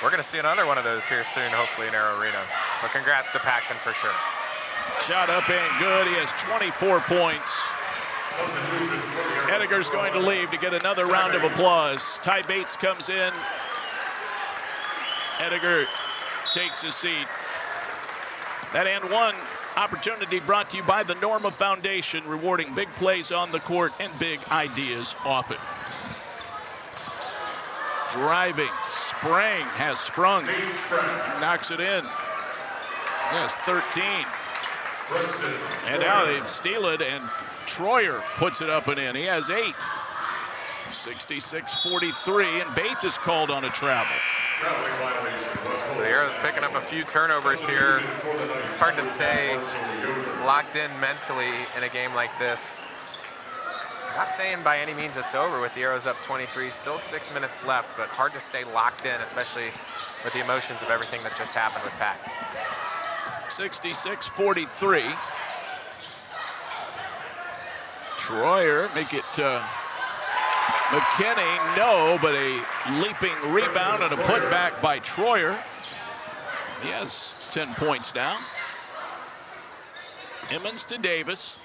We're going to see another one of those here soon, hopefully in Arrow Arena. But congrats to Paxton for sure. Shot up and good. He has 24 points. Edgar's going to leave to get another round of applause. Ty Bates comes in. Edgar takes his seat. That and one opportunity brought to you by the Norma Foundation, rewarding big plays on the court and big ideas off it. Driving, Sprang has sprung, knocks it in. Yes, 13. And now they steal it, and Troyer puts it up and in. He has 8. 66-43, and Bates is called on a travel. So the Arrows picking up a few turnovers here. It's hard to stay locked in mentally in a game like this. Not saying by any means it's over with the Arrows up 23, still 6 minutes left, but hard to stay locked in, especially with the emotions of everything that just happened with Pax. 66-43. Troyer make it McKinney, no, but a leaping rebound and a putback by Troyer. He has 10 points now. Emmons to Davis.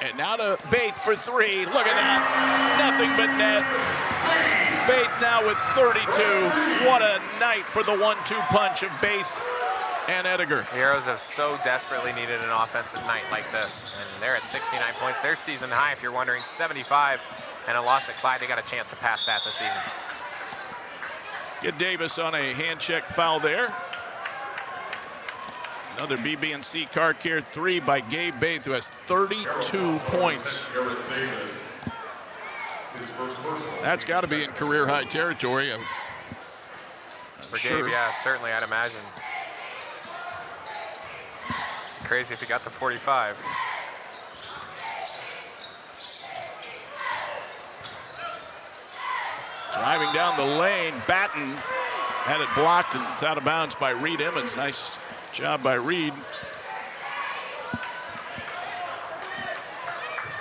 And now to Bates for 3. Look at that. Nothing but net. Bates now with 32. What a night for the 1-2 punch of Bates and Edgar. The Arrows have so desperately needed an offensive night like this. And they're at 69 points. Their season high, if you're wondering, 75. And a loss at Clyde. They got a chance to pass that this evening. Get Davis on a hand check foul there. Another BB&C car care 3 by Gabe Bates, who has 32 points. That's got to be in career high territory. For Gabe, yeah, certainly, I'd imagine. Crazy if he got to 45. Driving down the lane, Batten had it blocked, and it's out of bounds by Reed Emmons. Nice job by Reed.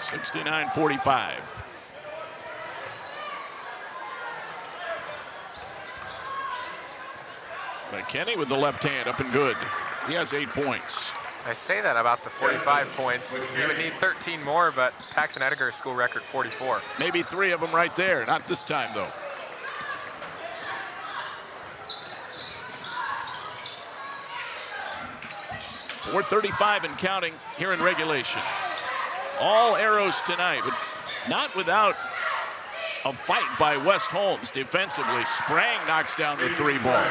69-45. McKinney with the left hand up and good. He has 8 points. I say that about the 45 points. You would need 13 more, but Paxton Edgar's school record 44. Maybe 3 of them right there. Not this time, though. 4:35 and counting here in regulation. All Arrows tonight, but not without a fight by West Holmes defensively. Sprang knocks down the 3 ball.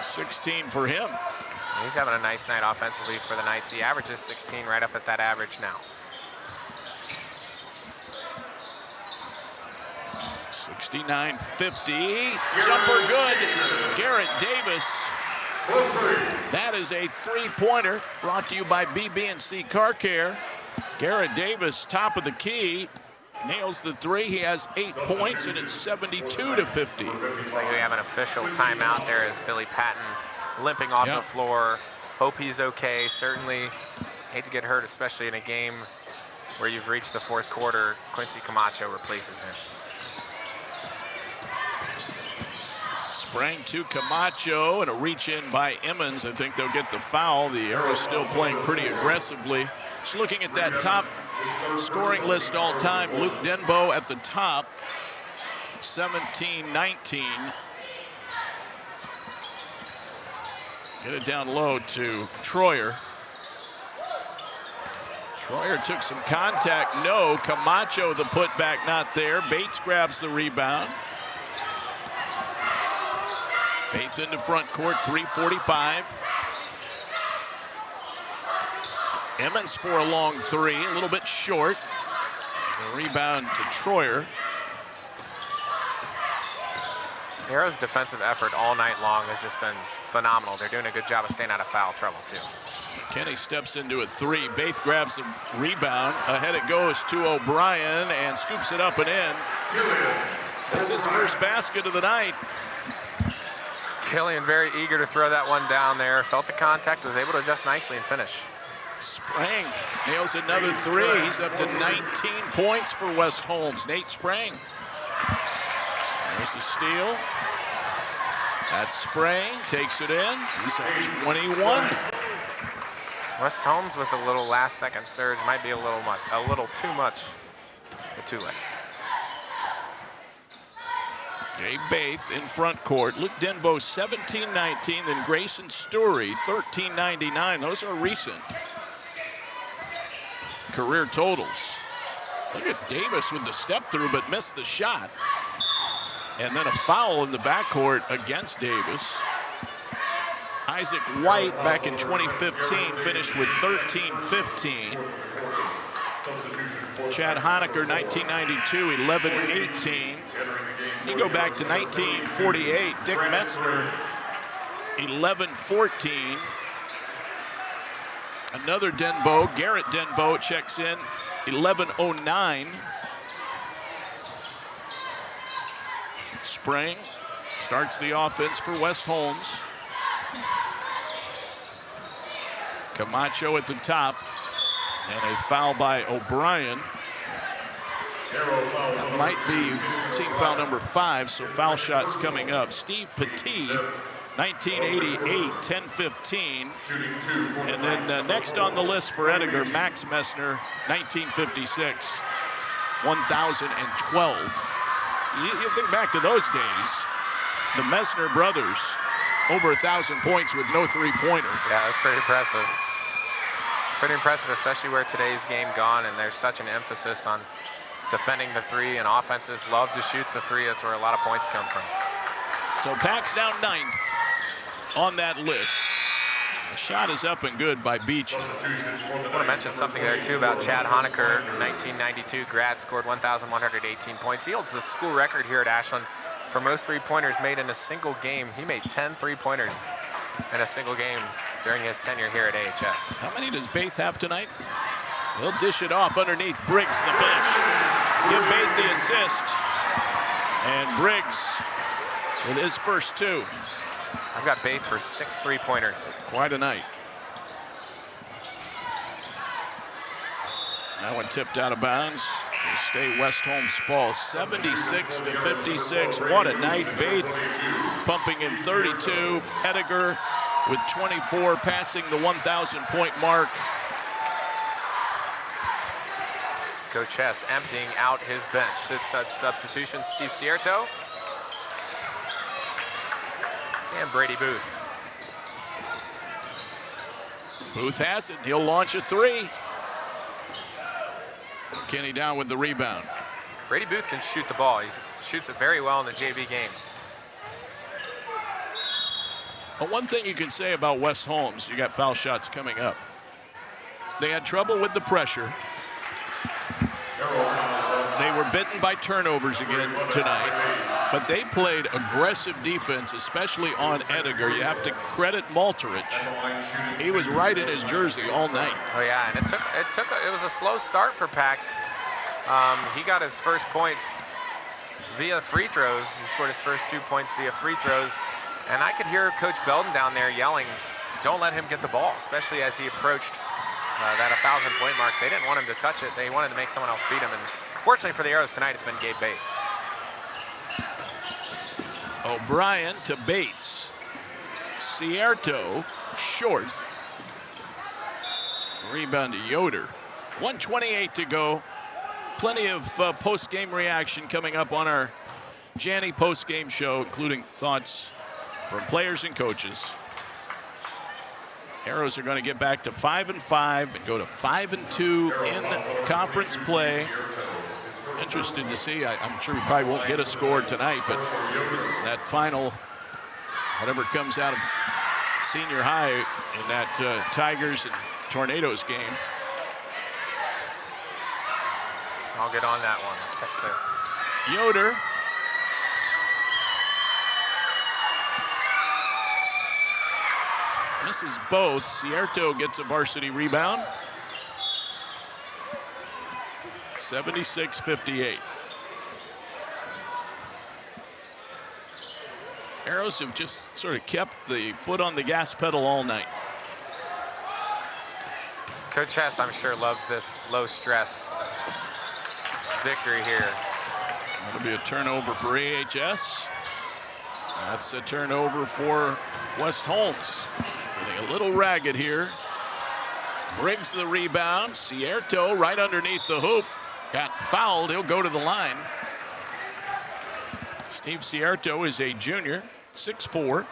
16 for him. He's having a nice night offensively for the Knights. He averages 16, right up at that average now. 69-50. Jumper good. Garrett Davis. That is a 3-pointer brought to you by BB&C Car Care. Garrett Davis, top of the key, nails the 3. He has 8 points, and it's 72-50. Looks like we have an official timeout there as Billy Patton limping off the floor. Hope he's okay. Certainly hate to get hurt, especially in a game where you've reached the 4th quarter. Quincy Camacho replaces him. Sprang to Camacho, and a reach in by Emmons. I think they'll get the foul. The Arrows still playing pretty aggressively. Just looking at that top scoring list all time, Luke Denbo at the top, 17-19. Get it down low to Troyer. Troyer took some contact, no. Camacho the putback not there. Bates grabs the rebound. Bates into front court, 3:45. Emmons for a long three, a little bit short. The rebound to Troyer. Arrow's defensive effort all night long has just been phenomenal. They're doing a good job of staying out of foul trouble, too. Kenny steps into a three. Baith grabs the rebound. Ahead it goes to O'Brien and scoops it up and in. That's his first basket of the night. Killian very eager to throw that one down there. Felt the contact, was able to adjust nicely and finish. Sprang nails another three. He's up to 19 points for West Holmes. Nate Sprang. There's the steal. That's Sprang, takes it in. He's at 21. West Holmes with a little last-second surge might be a little too much, but too late. Gabe Baith in front court. Luke Denbo 17-19, then Grayson Story 13-99. Those are recent career totals. Look at Davis with the step through, but missed the shot. And then a foul in the backcourt against Davis. Isaac White back in 2015 finished with 13-15. Chad Honaker 1992, 11-18. You go back to 1948, Dick Messner 11-14. Another Denbo, Garrett Denbo checks in 11-09. Sprang starts the offense for West Holmes. Camacho at the top, and a foul by O'Brien. Might be team foul number 5, so foul shots coming up. Steve Petit, 1988, 10-15. And then next on the list for Edgar, Max Messner, 1956, 1,012. You think back to those days, the Messner brothers, over 1,000 points with no three-pointer. Yeah, that's pretty impressive. It's pretty impressive, especially where today's game gone, and there's such an emphasis on defending the three, and offenses love to shoot the three. That's where a lot of points come from. So Pax down 9th on that list. The shot is up and good by Beach. I want to mention something there, too, about Chad Honaker, 1992 grad, scored 1,118 points. He holds the school record here at Ashland for most three-pointers made in a single game. He made 10 three-pointers in a single game during his tenure here at AHS. How many does Baith have tonight? He'll dish it off underneath Briggs, the finish. Give Baith the assist. And Briggs with his first 2. I've got Baith for 6 three-pointers. Quite a night. That one tipped out of bounds. It'll stay West Holmes ball, 76-56. What a night. Baith pumping in 32. Edgar with 24, passing the 1,000-point mark. Coach Hess emptying out his bench. Such substitution, Steve Cierto and Brady Booth. Booth has it. He'll launch a 3. Kenny down with the rebound. Brady Booth can shoot the ball. He shoots it very well in the JV games. But one thing you can say about West Holmes, you got foul shots coming up. They had trouble with the pressure. They were bitten by turnovers again tonight, but they played aggressive defense, especially on Edgar. You have to credit Malterich. He was right in his jersey all night. Oh yeah, and it was a slow start for Pax. He got his first points via free throws. He scored his first 2 points via free throws, and I could hear Coach Belden down there yelling, "Don't let him get the ball," especially as he approached that 1,000-point mark. They didn't want him to touch it. They wanted to make someone else beat him. And fortunately for the Arrows tonight, it's been Gabe Baith. O'Brien to Bates. Cierto short. Rebound to Yoder. 1:28 to go. Plenty of post-game reaction coming up on our Janney post-game show, including thoughts from players and coaches. Arrows are going to get back to 5-5 and go to 5-2 in conference play. Interested to see. I'm sure we probably won't get a score tonight, but that final, whatever comes out of senior high in that Tigers and Tornadoes game. I'll get on that one. Text there. Yoder. Misses both. Cierto gets a varsity rebound. 76-58. Arrows have just sort of kept the foot on the gas pedal all night. Coach Hess, I'm sure, loves this low-stress victory here. That'll be a turnover for AHS. That's a turnover for West Holmes. Getting a little ragged here. Briggs the rebound. Cierto right underneath the hoop. Got fouled. He'll go to the line. Steve Cierto is a junior, 6'4".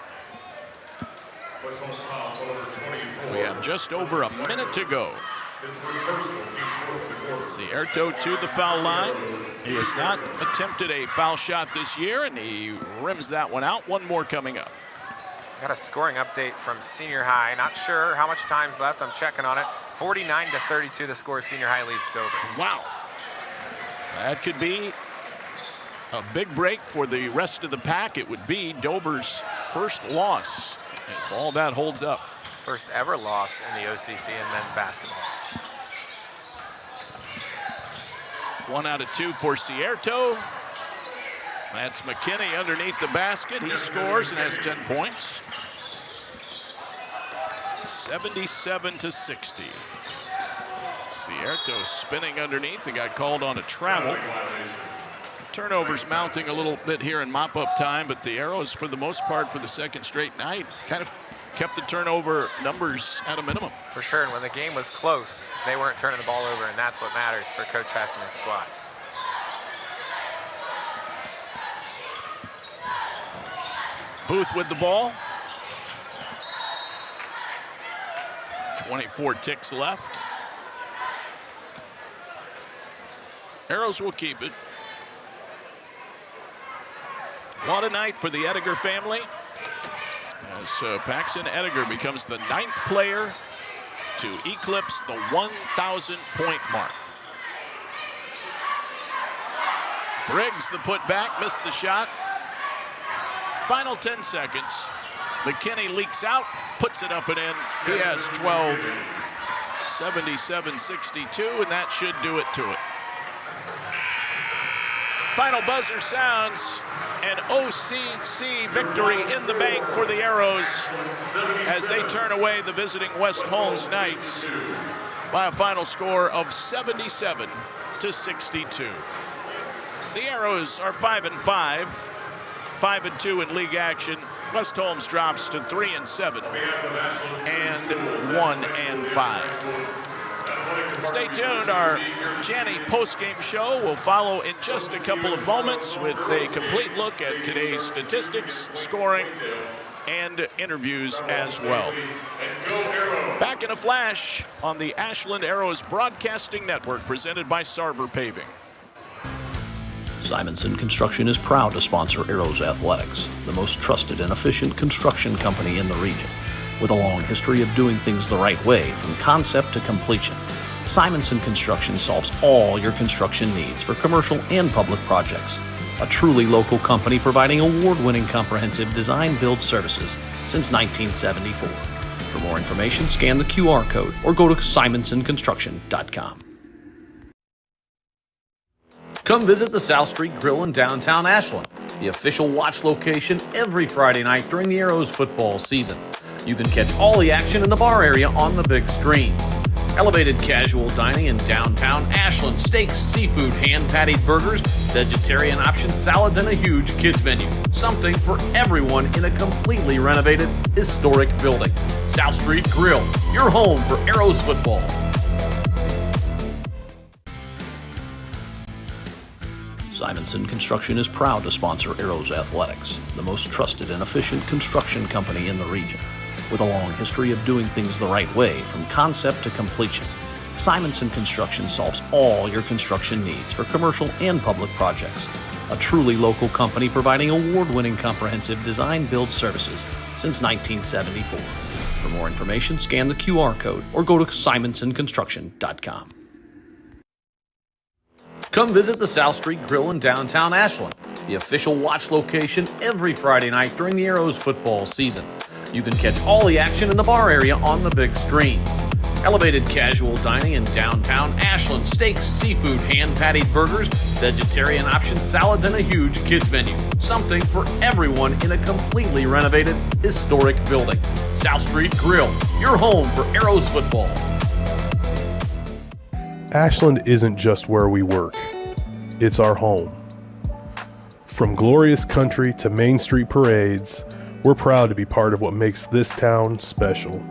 We have just over a minute to go. Cierto to the foul line. He has not attempted a foul shot this year, and he rims that one out. One more coming up. Got a scoring update from senior high. Not sure how much time's left. I'm checking on it. 49-32 the score. Senior high leads Dover. Wow. That could be a big break for the rest of the pack. It would be Dover's first loss if all that holds up. First ever loss in the OCC in men's basketball. 1 out of 2 for Cierto. That's McKinney underneath the basket. He scores and has 10 points. 77-60. Cierto spinning underneath. He got called on a travel. Turnovers mounting a little bit here in mop-up time, but the Arrows, for the most part, for the second straight night, kind of kept the turnover numbers at a minimum. For sure, and when the game was close, they weren't turning the ball over, and that's what matters for Coach Hess and his squad. Booth with the ball. 24 ticks left. Arrows will keep it. What a night for the Ediger family, as Paxton Ediger becomes the 9th player to eclipse the 1,000-point mark. Briggs, the putback, missed the shot. Final 10 seconds. McKinney leaks out, puts it up and in. He has 12, 77-62, and that should do it to it. Final buzzer sounds. An OCC victory in the bank for the Arrows as they turn away the visiting West Holmes Knights by a final score of 77-62. The Arrows are 5-5, 5-2 in league action. West Holmes drops to 3-7 and 1-5. Stay tuned. Our Janney postgame show will follow in just a couple of moments with a complete look at today's statistics, scoring, and interviews as well. Back in a flash on the Ashland Arrows Broadcasting Network, presented by Sarver Paving. Simonson Construction is proud to sponsor Arrows Athletics, the most trusted and efficient construction company in the region. With a long history of doing things the right way from concept to completion, Simonson Construction solves all your construction needs for commercial and public projects. A truly local company providing award-winning comprehensive design-build services since 1974. For more information, scan the QR code or go to simonsonconstruction.com. Come visit the South Street Grill in downtown Ashland, the official watch location every Friday night during the Arrows football season. You can catch all the action in the bar area on the big screens. Elevated casual dining in downtown Ashland, steaks, seafood, hand-patted burgers, vegetarian options, salads, and a huge kids menu. Something for everyone in a completely renovated, historic building. South Street Grill, your home for Arrows football. Simonson Construction is proud to sponsor Arrows Athletics, the most trusted and efficient construction company in the region. With a long history of doing things the right way from concept to completion, Simonson Construction solves all your construction needs for commercial and public projects. A truly local company providing award-winning comprehensive design-build services since 1974. For more information, scan the QR code or go to simonsonconstruction.com. Come visit the South Street Grill in downtown Ashland, the official watch location every Friday night during the Arrows football season. You can catch all the action in the bar area on the big screens. Elevated casual dining in downtown Ashland, steaks, seafood, hand-patted burgers, vegetarian options, salads, and a huge kids menu. Something for everyone in a completely renovated, historic building. South Street Grill, your home for Arrows football. Ashland isn't just where we work, it's our home. From glorious country to Main Street parades, we're proud to be part of what makes this town special.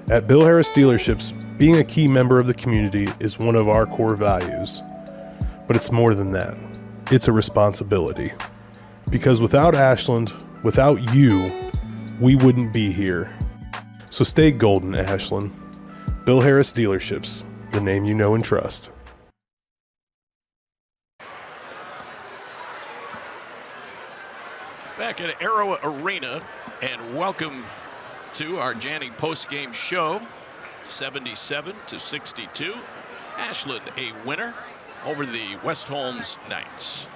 At Bill Harris Dealerships, being a key member of the community is one of our core values. But it's more than that. It's a responsibility. Because without Ashland, without you, we wouldn't be here. So stay golden, Ashland. Bill Harris Dealerships, the name you know and trust. Back at Arrow Arena, and welcome to our Janney post-game show. 77-62. Ashland a winner over the West Holmes Knights.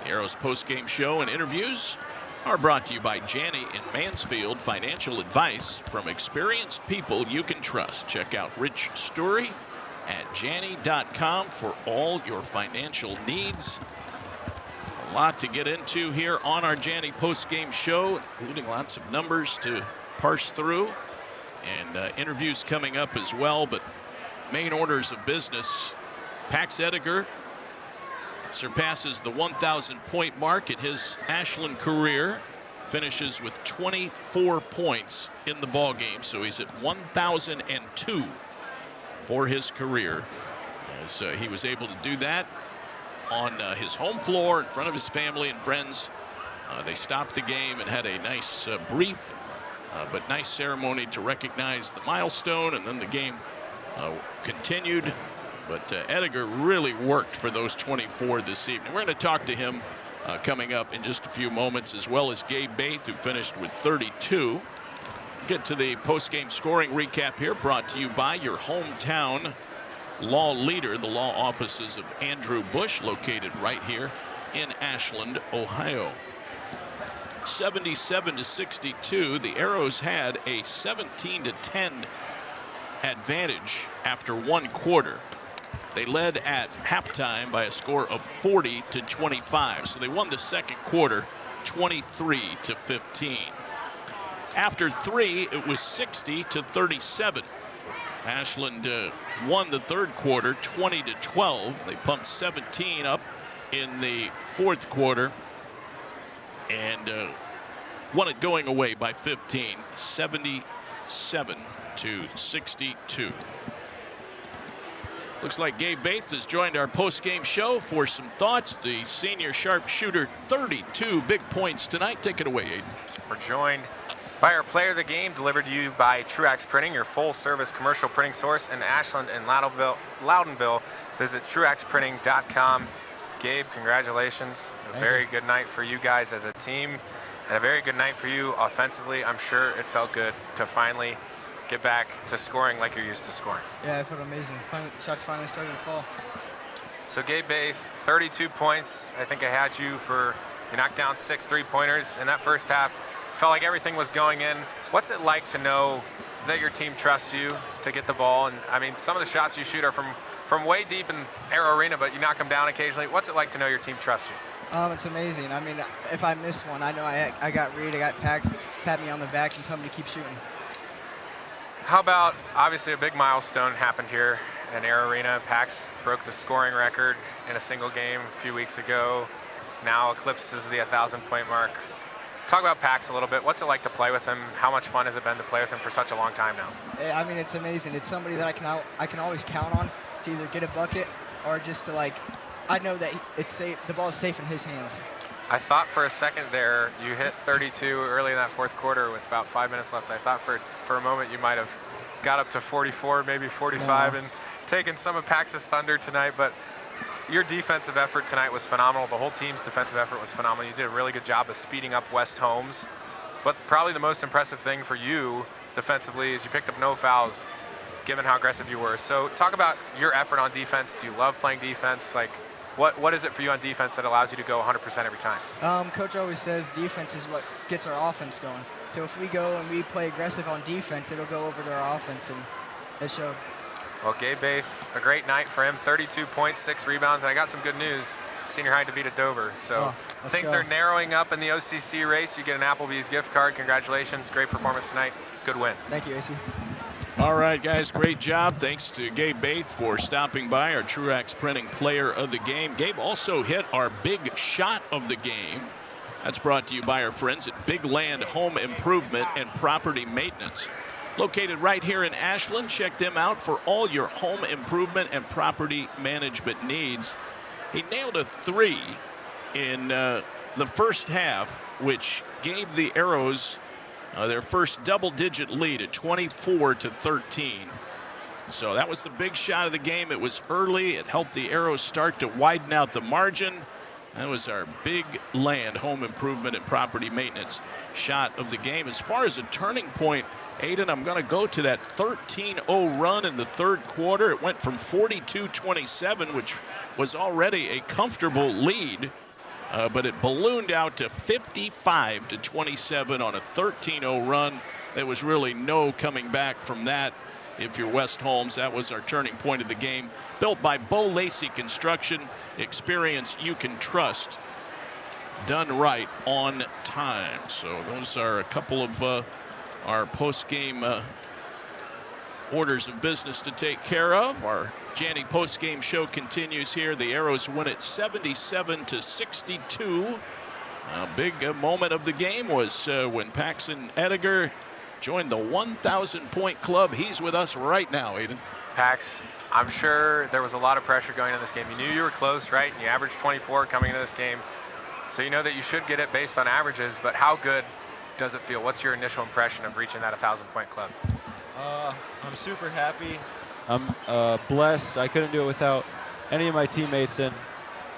The Arrows post-game show and interviews are brought to you by Janney in Mansfield. Financial advice from experienced people you can trust. Check out Rich Story at Janney.com for all your financial needs. A lot to get into here on our Janney post-game show, including lots of numbers to parse through and interviews coming up as well. But main orders of business, Pax Ediger surpasses the 1,000 point mark in his Ashland career, finishes with 24 points in the ball game, so he's at 1,002 for his career, as he was able to do that on his home floor in front of his family and friends. They stopped the game and had a nice brief but nice ceremony to recognize the milestone, and then the game continued. But Ediger really worked for those 24 this evening. We're going to talk to him coming up in just a few moments, as well as Gabe Baith, who finished with 32. Get to the post-game scoring recap here, brought to you by your hometown law leader, the law offices of Andrew Bush, located right here in Ashland, Ohio. 77-62. The Arrows had a 17-10 advantage after one quarter. They led at halftime by a score of 40-25. So they won the second quarter 23-15. After three, it was 60-37. Ashland won the third quarter 20-12. They pumped 17 up in the fourth quarter and won it going away by 15, 77-62. Looks like Gabe Baith has joined our post-game show for some thoughts. The senior sharpshooter, 32 big points tonight. Take it away, Aiden. We're joined by our player of the game, delivered to you by Truax Printing, your full-service commercial printing source in Ashland and Loudonville. Visit truaxprinting.com. Gabe, congratulations. A very good night for you guys as a team, and a very good night for you offensively. I'm sure it felt good to finally get back to scoring like you're used to scoring. Yeah, it felt amazing. Shots finally started to fall. So Gabe Baith, 32 points. I think I had you knocked down 6 3-pointers in that first half. Felt like everything was going in. What's it like to know that your team trusts you to get the ball? And I mean, some of the shots you shoot are from way deep in Arrow Arena, but you knock them down occasionally. What's it like to know your team trusts you? It's amazing. I mean, if I miss one, I know I got Reed, I got Pax, pat me on the back and tell me to keep shooting. How about, obviously a big milestone happened here in Arrow Arena. Pax broke the scoring record in a single game a few weeks ago. Now eclipses the 1,000 point mark. Talk about Pax a little bit. What's it like to play with him? How much fun has it been to play with him for such a long time now? I mean, it's amazing. It's somebody that I can always count on to either get a bucket or just to I know that it's safe. The ball is safe in his hands. I thought for a second there, you hit 32 early in that fourth quarter with about 5 minutes left. I thought for a moment you might have got up to 44, maybe 45, and taken some of Pax's thunder tonight. But your defensive effort tonight was phenomenal. The whole team's defensive effort was phenomenal. You did a really good job of speeding up West Holmes. But probably the most impressive thing for you defensively is you picked up no fouls, given how aggressive you were. So talk about your effort on defense. Do you love playing defense? Like, what is it for you on defense that allows you to go 100% every time? Coach always says defense is what gets our offense going. So if we go and we play aggressive on defense, it'll go over to our offense, and it showed. Well, Gabe Baith, a great night for him, 32 points, 6 rebounds, and I got some good news. Senior high defeated Dover, so things are narrowing up in the OCC race. You get an Applebee's gift card. Congratulations, great performance tonight. Good win. Thank you, AC. All right, guys, great job. Thanks to Gabe Baith for stopping by, our Truax Printing Player of the Game. Gabe also hit our big shot of the game. That's brought to you by our friends at Big Land Home Improvement and Property Maintenance. Located right here in Ashland. Check them out for all your home improvement and property management needs. He nailed a 3 in the first half, which gave the Arrows their first double-digit lead at 24-13. So that was the big shot of the game. It was early. It helped the Arrows start to widen out the margin. That was our Big Land Home Improvement and Property Maintenance shot of the game. As far as a turning point, Aiden, I'm going to go to that 13-0 run in the third quarter. It went from 42-27, which was already a comfortable lead, but it ballooned out to 55-27 on a 13-0 run. There was really no coming back from that. If you're West Holmes, that was our turning point of the game. Built by Bo Lacey Construction, experience you can trust, done right on time. So those are a couple of our post-game orders of business to take care of. Our Janney post-game show continues here. The Arrows win it 77-62. A big moment of the game was when Paxton Ediger joined the 1,000-point club. He's with us right now, Aiden. Pax, I'm sure there was a lot of pressure going into this game. You knew you were close, right? And you averaged 24 coming into this game. So you know that you should get it based on averages, but how good does it feel? What's your initial impression of reaching that 1,000-point club? I'm super happy. I'm blessed. I couldn't do it without any of my teammates, and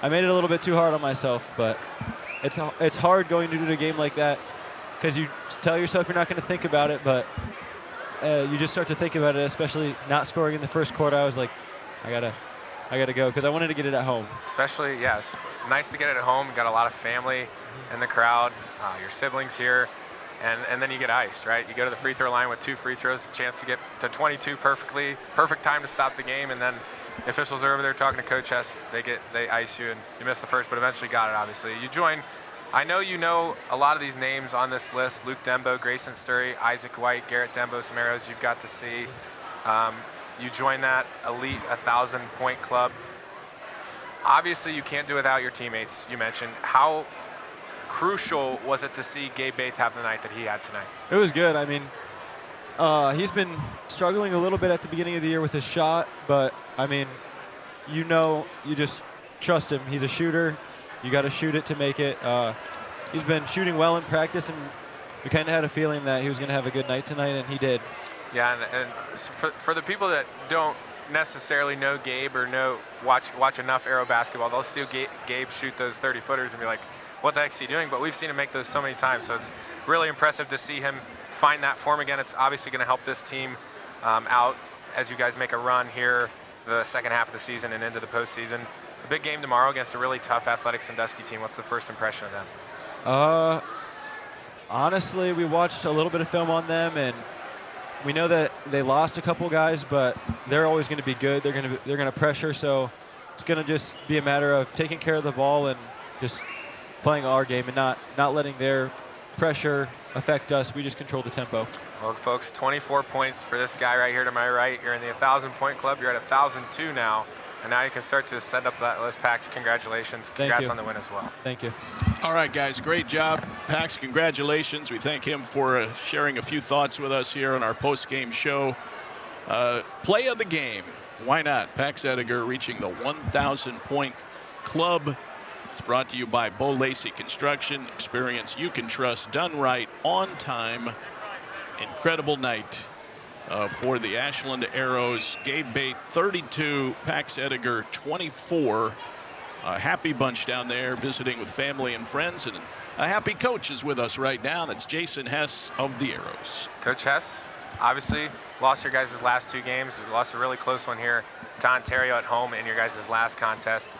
I made it a little bit too hard on myself, but it's hard going to do a game like that because you tell yourself you're not going to think about it, but you just start to think about it, especially not scoring in the first quarter. I was like, I gotta go because I wanted to get it at home. Especially, yeah, it's nice to get it at home. You got a lot of family in the crowd, your siblings here. And then you get iced, right? You go to the free throw line with 2 free throws, a chance to get to 22 perfectly, perfect time to stop the game, and then the officials are over there talking to Coach Hess. They ice you, and you miss the first, but eventually got it, obviously. You join, I know you know a lot of these names on this list, Luke Dembo, Grayson Sturry, Isaac White, Garrett Dembo, some arrows you've got to see. You join that elite 1,000-point club. Obviously, you can't do without your teammates, you mentioned. How crucial was it to see Gabe Baith have the night that he had tonight? It was good. I mean, he's been struggling a little bit at the beginning of the year with his shot, but I mean, you just trust him. He's a shooter. You got to shoot it to make it. He's been shooting well in practice, and we kind of had a feeling that he was going to have a good night tonight, and he did. Yeah, and for the people that don't necessarily know Gabe or watch enough Arrow basketball, they'll see Gabe shoot those 30-footers and be like, what the heck's he doing? But we've seen him make those so many times, so it's really impressive to see him find that form again. It's obviously going to help this team out as you guys make a run here the second half of the season and into the postseason. A big game tomorrow against a really tough Athletic Sandusky team. What's the first impression of them? Honestly, we watched a little bit of film on them, and we know that they lost a couple guys, but they're always going to be good. They're going to pressure, so it's going to just be a matter of taking care of the ball and just playing our game and not letting their pressure affect us. We just control the tempo. Well, folks, 24 points for this guy right here to my right. You're in the 1,000-point club. You're at 1,002 now, and now you can start to set up that list. Pax, congratulations. Congrats on the win as well. Thank you. All right, guys, great job. Pax, congratulations. We thank him for sharing a few thoughts with us here on our post-game show. Play of the game. Why not? Pax Ediger reaching the 1,000-point club. It's brought to you by Bo Lacey Construction. Experience you can trust, done right, on time. Incredible night for the Ashland Arrows. Gabe Baith, 32. Pax Ediger, 24. A happy bunch down there visiting with family and friends. And a happy coach is with us right now. That's Jason Hess of the Arrows. Coach Hess, obviously lost your guys' last 2 games. You lost a really close one here to Ontario at home in your guys' last contest.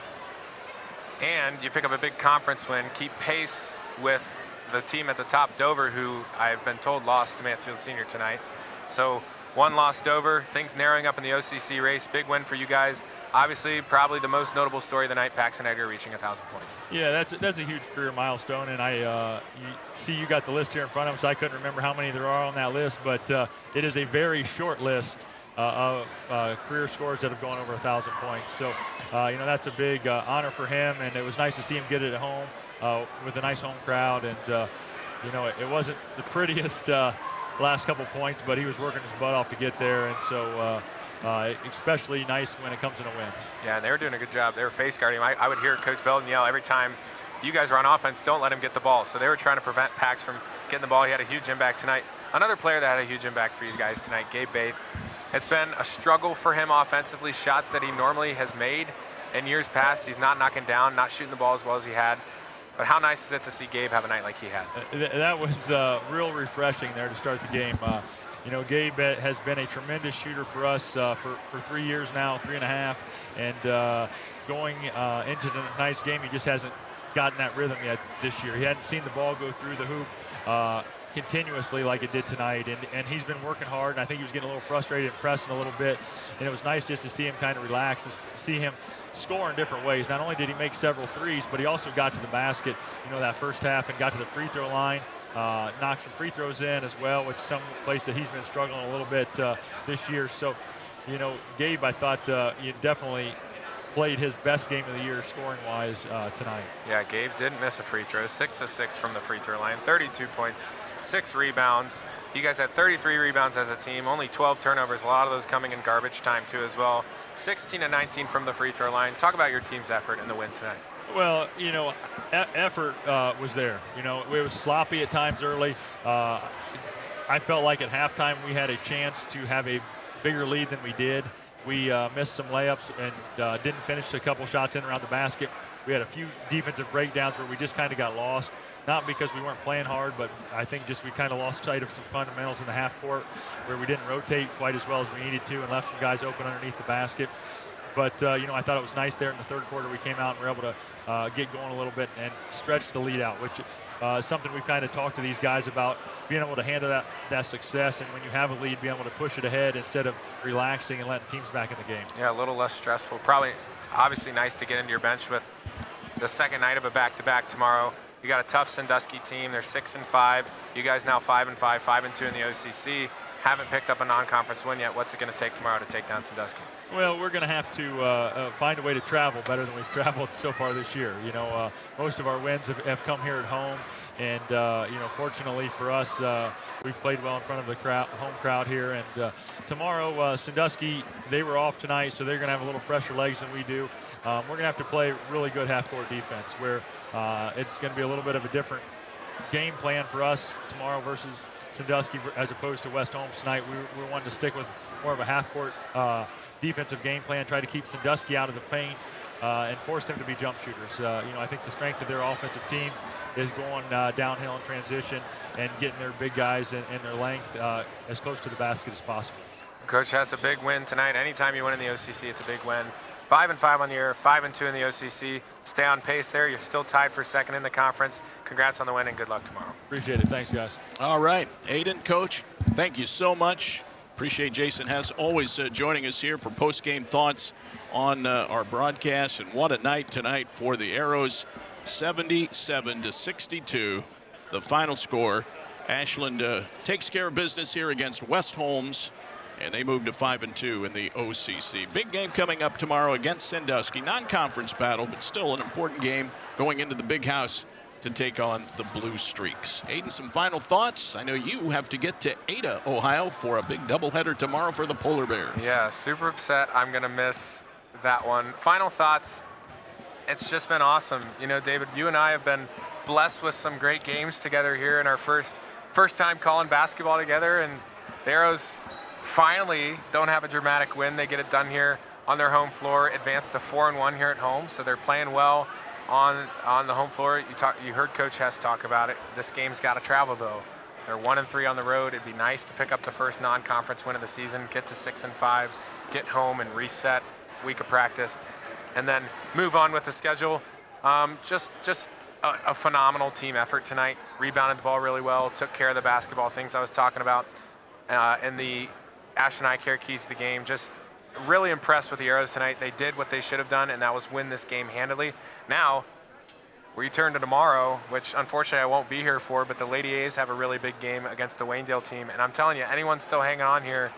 And you pick up a big conference win, keep pace with the team at the top, Dover, who I've been told lost to Mansfield Senior tonight. So 1 loss Dover, things narrowing up in the OCC race. Big win for you guys. Obviously, probably the most notable story of the night, Paxton Edgar reaching 1,000 points. Yeah, that's a huge career milestone, and you got the list here in front of us. I couldn't remember how many there are on that list, but it is a very short list of career scores that have gone over 1,000 points. So, that's a big honor for him, and it was nice to see him get it at home with a nice home crowd. And it wasn't the prettiest last couple points, but he was working his butt off to get there, and so. Especially nice when it comes in a win. Yeah, and they were doing a good job. They were face guarding him. I would hear Coach Belden yell every time you guys were on offense, don't let him get the ball. So they were trying to prevent Pax from getting the ball. He had a huge impact tonight. Another player that had a huge impact for you guys tonight, Gabe Baith. It's been a struggle for him offensively. Shots that he normally has made in years past, he's not knocking down, not shooting the ball as well as he had. But how nice is it to see Gabe have a night like he had? That was real refreshing there to start the game. Gabe has been a tremendous shooter for us for 3 years now, 3.5, and going into tonight's game, he just hasn't gotten that rhythm yet this year. He hadn't seen the ball go through the hoop continuously like it did tonight, and he's been working hard, and I think he was getting a little frustrated and pressing a little bit, and it was nice just to see him kind of relax and see him score in different ways. Not only did he make several threes, but he also got to the basket, that first half, and got to the free throw line. Knocked some free throws in as well, which is some place that he's been struggling a little bit this year. So, Gabe, I thought he definitely played his best game of the year scoring-wise tonight. Yeah, Gabe didn't miss a free throw. 6 of 6 from the free throw line, 32 points, 6 rebounds. You guys had 33 rebounds as a team, only 12 turnovers, a lot of those coming in garbage time too as well. 16 and 19 from the free throw line. Talk about your team's effort in the win tonight. Well, effort was there. It was sloppy at times early. I felt like at halftime we had a chance to have a bigger lead than we did. We missed some layups and didn't finish a couple shots in around the basket. We had a few defensive breakdowns where we just kind of got lost. Not because we weren't playing hard, but I think just we kind of lost sight of some fundamentals in the half court where we didn't rotate quite as well as we needed to and left some guys open underneath the basket. But, I thought it was nice there in the third quarter. We came out and were able to get going a little bit and stretch the lead out, which is something we've kind of talked to these guys about, being able to handle that success. And when you have a lead, being able to push it ahead instead of relaxing and letting teams back in the game. Yeah, a little less stressful. Probably, obviously nice to get into your bench with the second night of a back-to-back tomorrow. You got a tough Sandusky team. They're 6-5. You guys now 5-5, 5-2 in the OCC. Haven't picked up a non-conference win yet. What's it going to take tomorrow to take down Sandusky? Well, we're going to have to find a way to travel better than we've traveled so far this year. Most of our wins have come here at home, and fortunately for us, we've played well in front of the home crowd here. And tomorrow, Sandusky, they were off tonight, so they're going to have a little fresher legs than we do. We're going to have to play really good half-court defense, where it's going to be a little bit of a different game plan for us tomorrow versus Sandusky as opposed to West Holmes tonight. We wanted to stick with more of a half-court defensive game plan, try to keep Sandusky out of the paint and force them to be jump shooters. I think the strength of their offensive team is going downhill in transition and getting their big guys and their length as close to the basket as possible. Coach has a big win tonight. Anytime you win in the OCC, it's a big win. 5-5 on the year, 5-2 in the OCC. Stay on pace there. You're still tied for second in the conference. Congrats on the win and good luck tomorrow. Appreciate it. Thanks, guys. All right, Aiden, Coach, thank you so much. Appreciate Jason Hess always joining us here for post-game thoughts on our broadcast. And what a night tonight for the Arrows. 77-62, the final score. Ashland takes care of business here against West Holmes, and they move to 5-2 in the OCC. Big game coming up tomorrow against Sandusky. Non-conference battle, but still an important game going into the big house to take on the Blue Streaks. Aiden, some final thoughts? I know you have to get to Ada, Ohio for a big doubleheader tomorrow for the Polar Bears. Yeah, super upset. I'm going to miss that one. Final thoughts. It's just been awesome. David, you and I have been blessed with some great games together here in our first time calling basketball together, and the Arrows finally don't have a dramatic win. They get it done here on their home floor, advance to 4-1 here at home, so they're playing well on the home floor. You heard Coach Hess talk about it. This game's got to travel, though. They're 1-3 on the road. It'd be nice to pick up the first non-conference win of the season, get to 6-5, get home and reset week of practice, and then move on with the schedule. Just a phenomenal team effort tonight. Rebounded the ball really well, took care of the basketball things I was talking about, and the Ashland Eye Care keys to the game. Just really impressed with the Arrows tonight. They did what they should have done, and that was win this game handily. Now, we turn to tomorrow, which unfortunately I won't be here for, but the Lady A's have a really big game against the Waynedale team. And I'm telling you, anyone still hanging on here,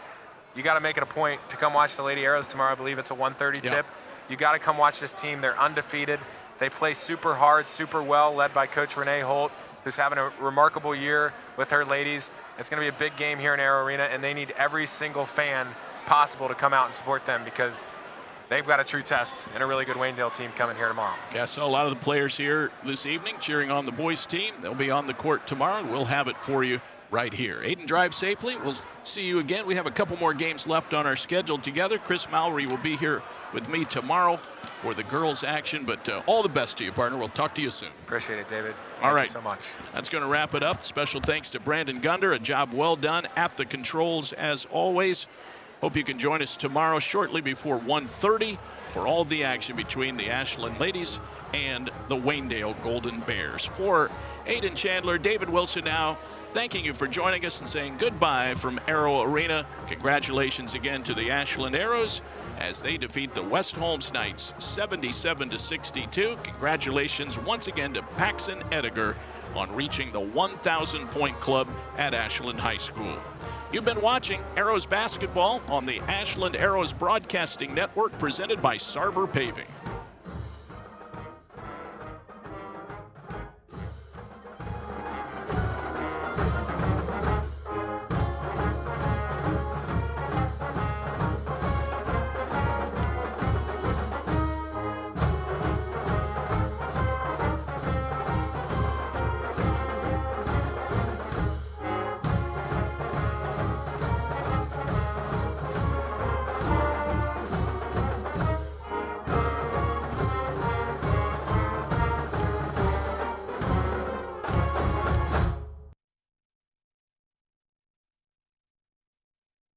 you got to make it a point to come watch the Lady Arrows tomorrow. I believe it's a 1:30 tip. You got to come watch this team. They're undefeated. They play super hard, super well, led by Coach Renee Holt, who's having a remarkable year with her ladies. It's going to be a big game here in Arrow Arena, and they need every single fan possible to come out and support them because they've got a true test and a really good Waynedale team coming here tomorrow. Yeah, so a lot of the players here this evening cheering on the boys team. They'll be on the court tomorrow, and we'll have it for you right here. Aiden, drive safely. We'll see you again. We have a couple more games left on our schedule together. Chris Mallory will be here with me tomorrow for the girls action, but all the best to you, partner. We'll talk to you soon. Appreciate it, David. All right. Thank you so much. That's going to wrap it up. Special thanks to Brandon Gunder. A job well done at the controls as always. Hope you can join us tomorrow shortly before 1:30 for all the action between the Ashland ladies and the Waynedale Golden Bears. For Aiden Chandler, David Wilson now, thanking you for joining us and saying goodbye from Arrow Arena. Congratulations again to the Ashland Arrows as they defeat the West Holmes Knights 77-62. Congratulations once again to Paxton Ediger on reaching the 1,000-point club at Ashland High School. You've been watching Arrows basketball on the Ashland Arrows Broadcasting Network presented by Sarver Paving.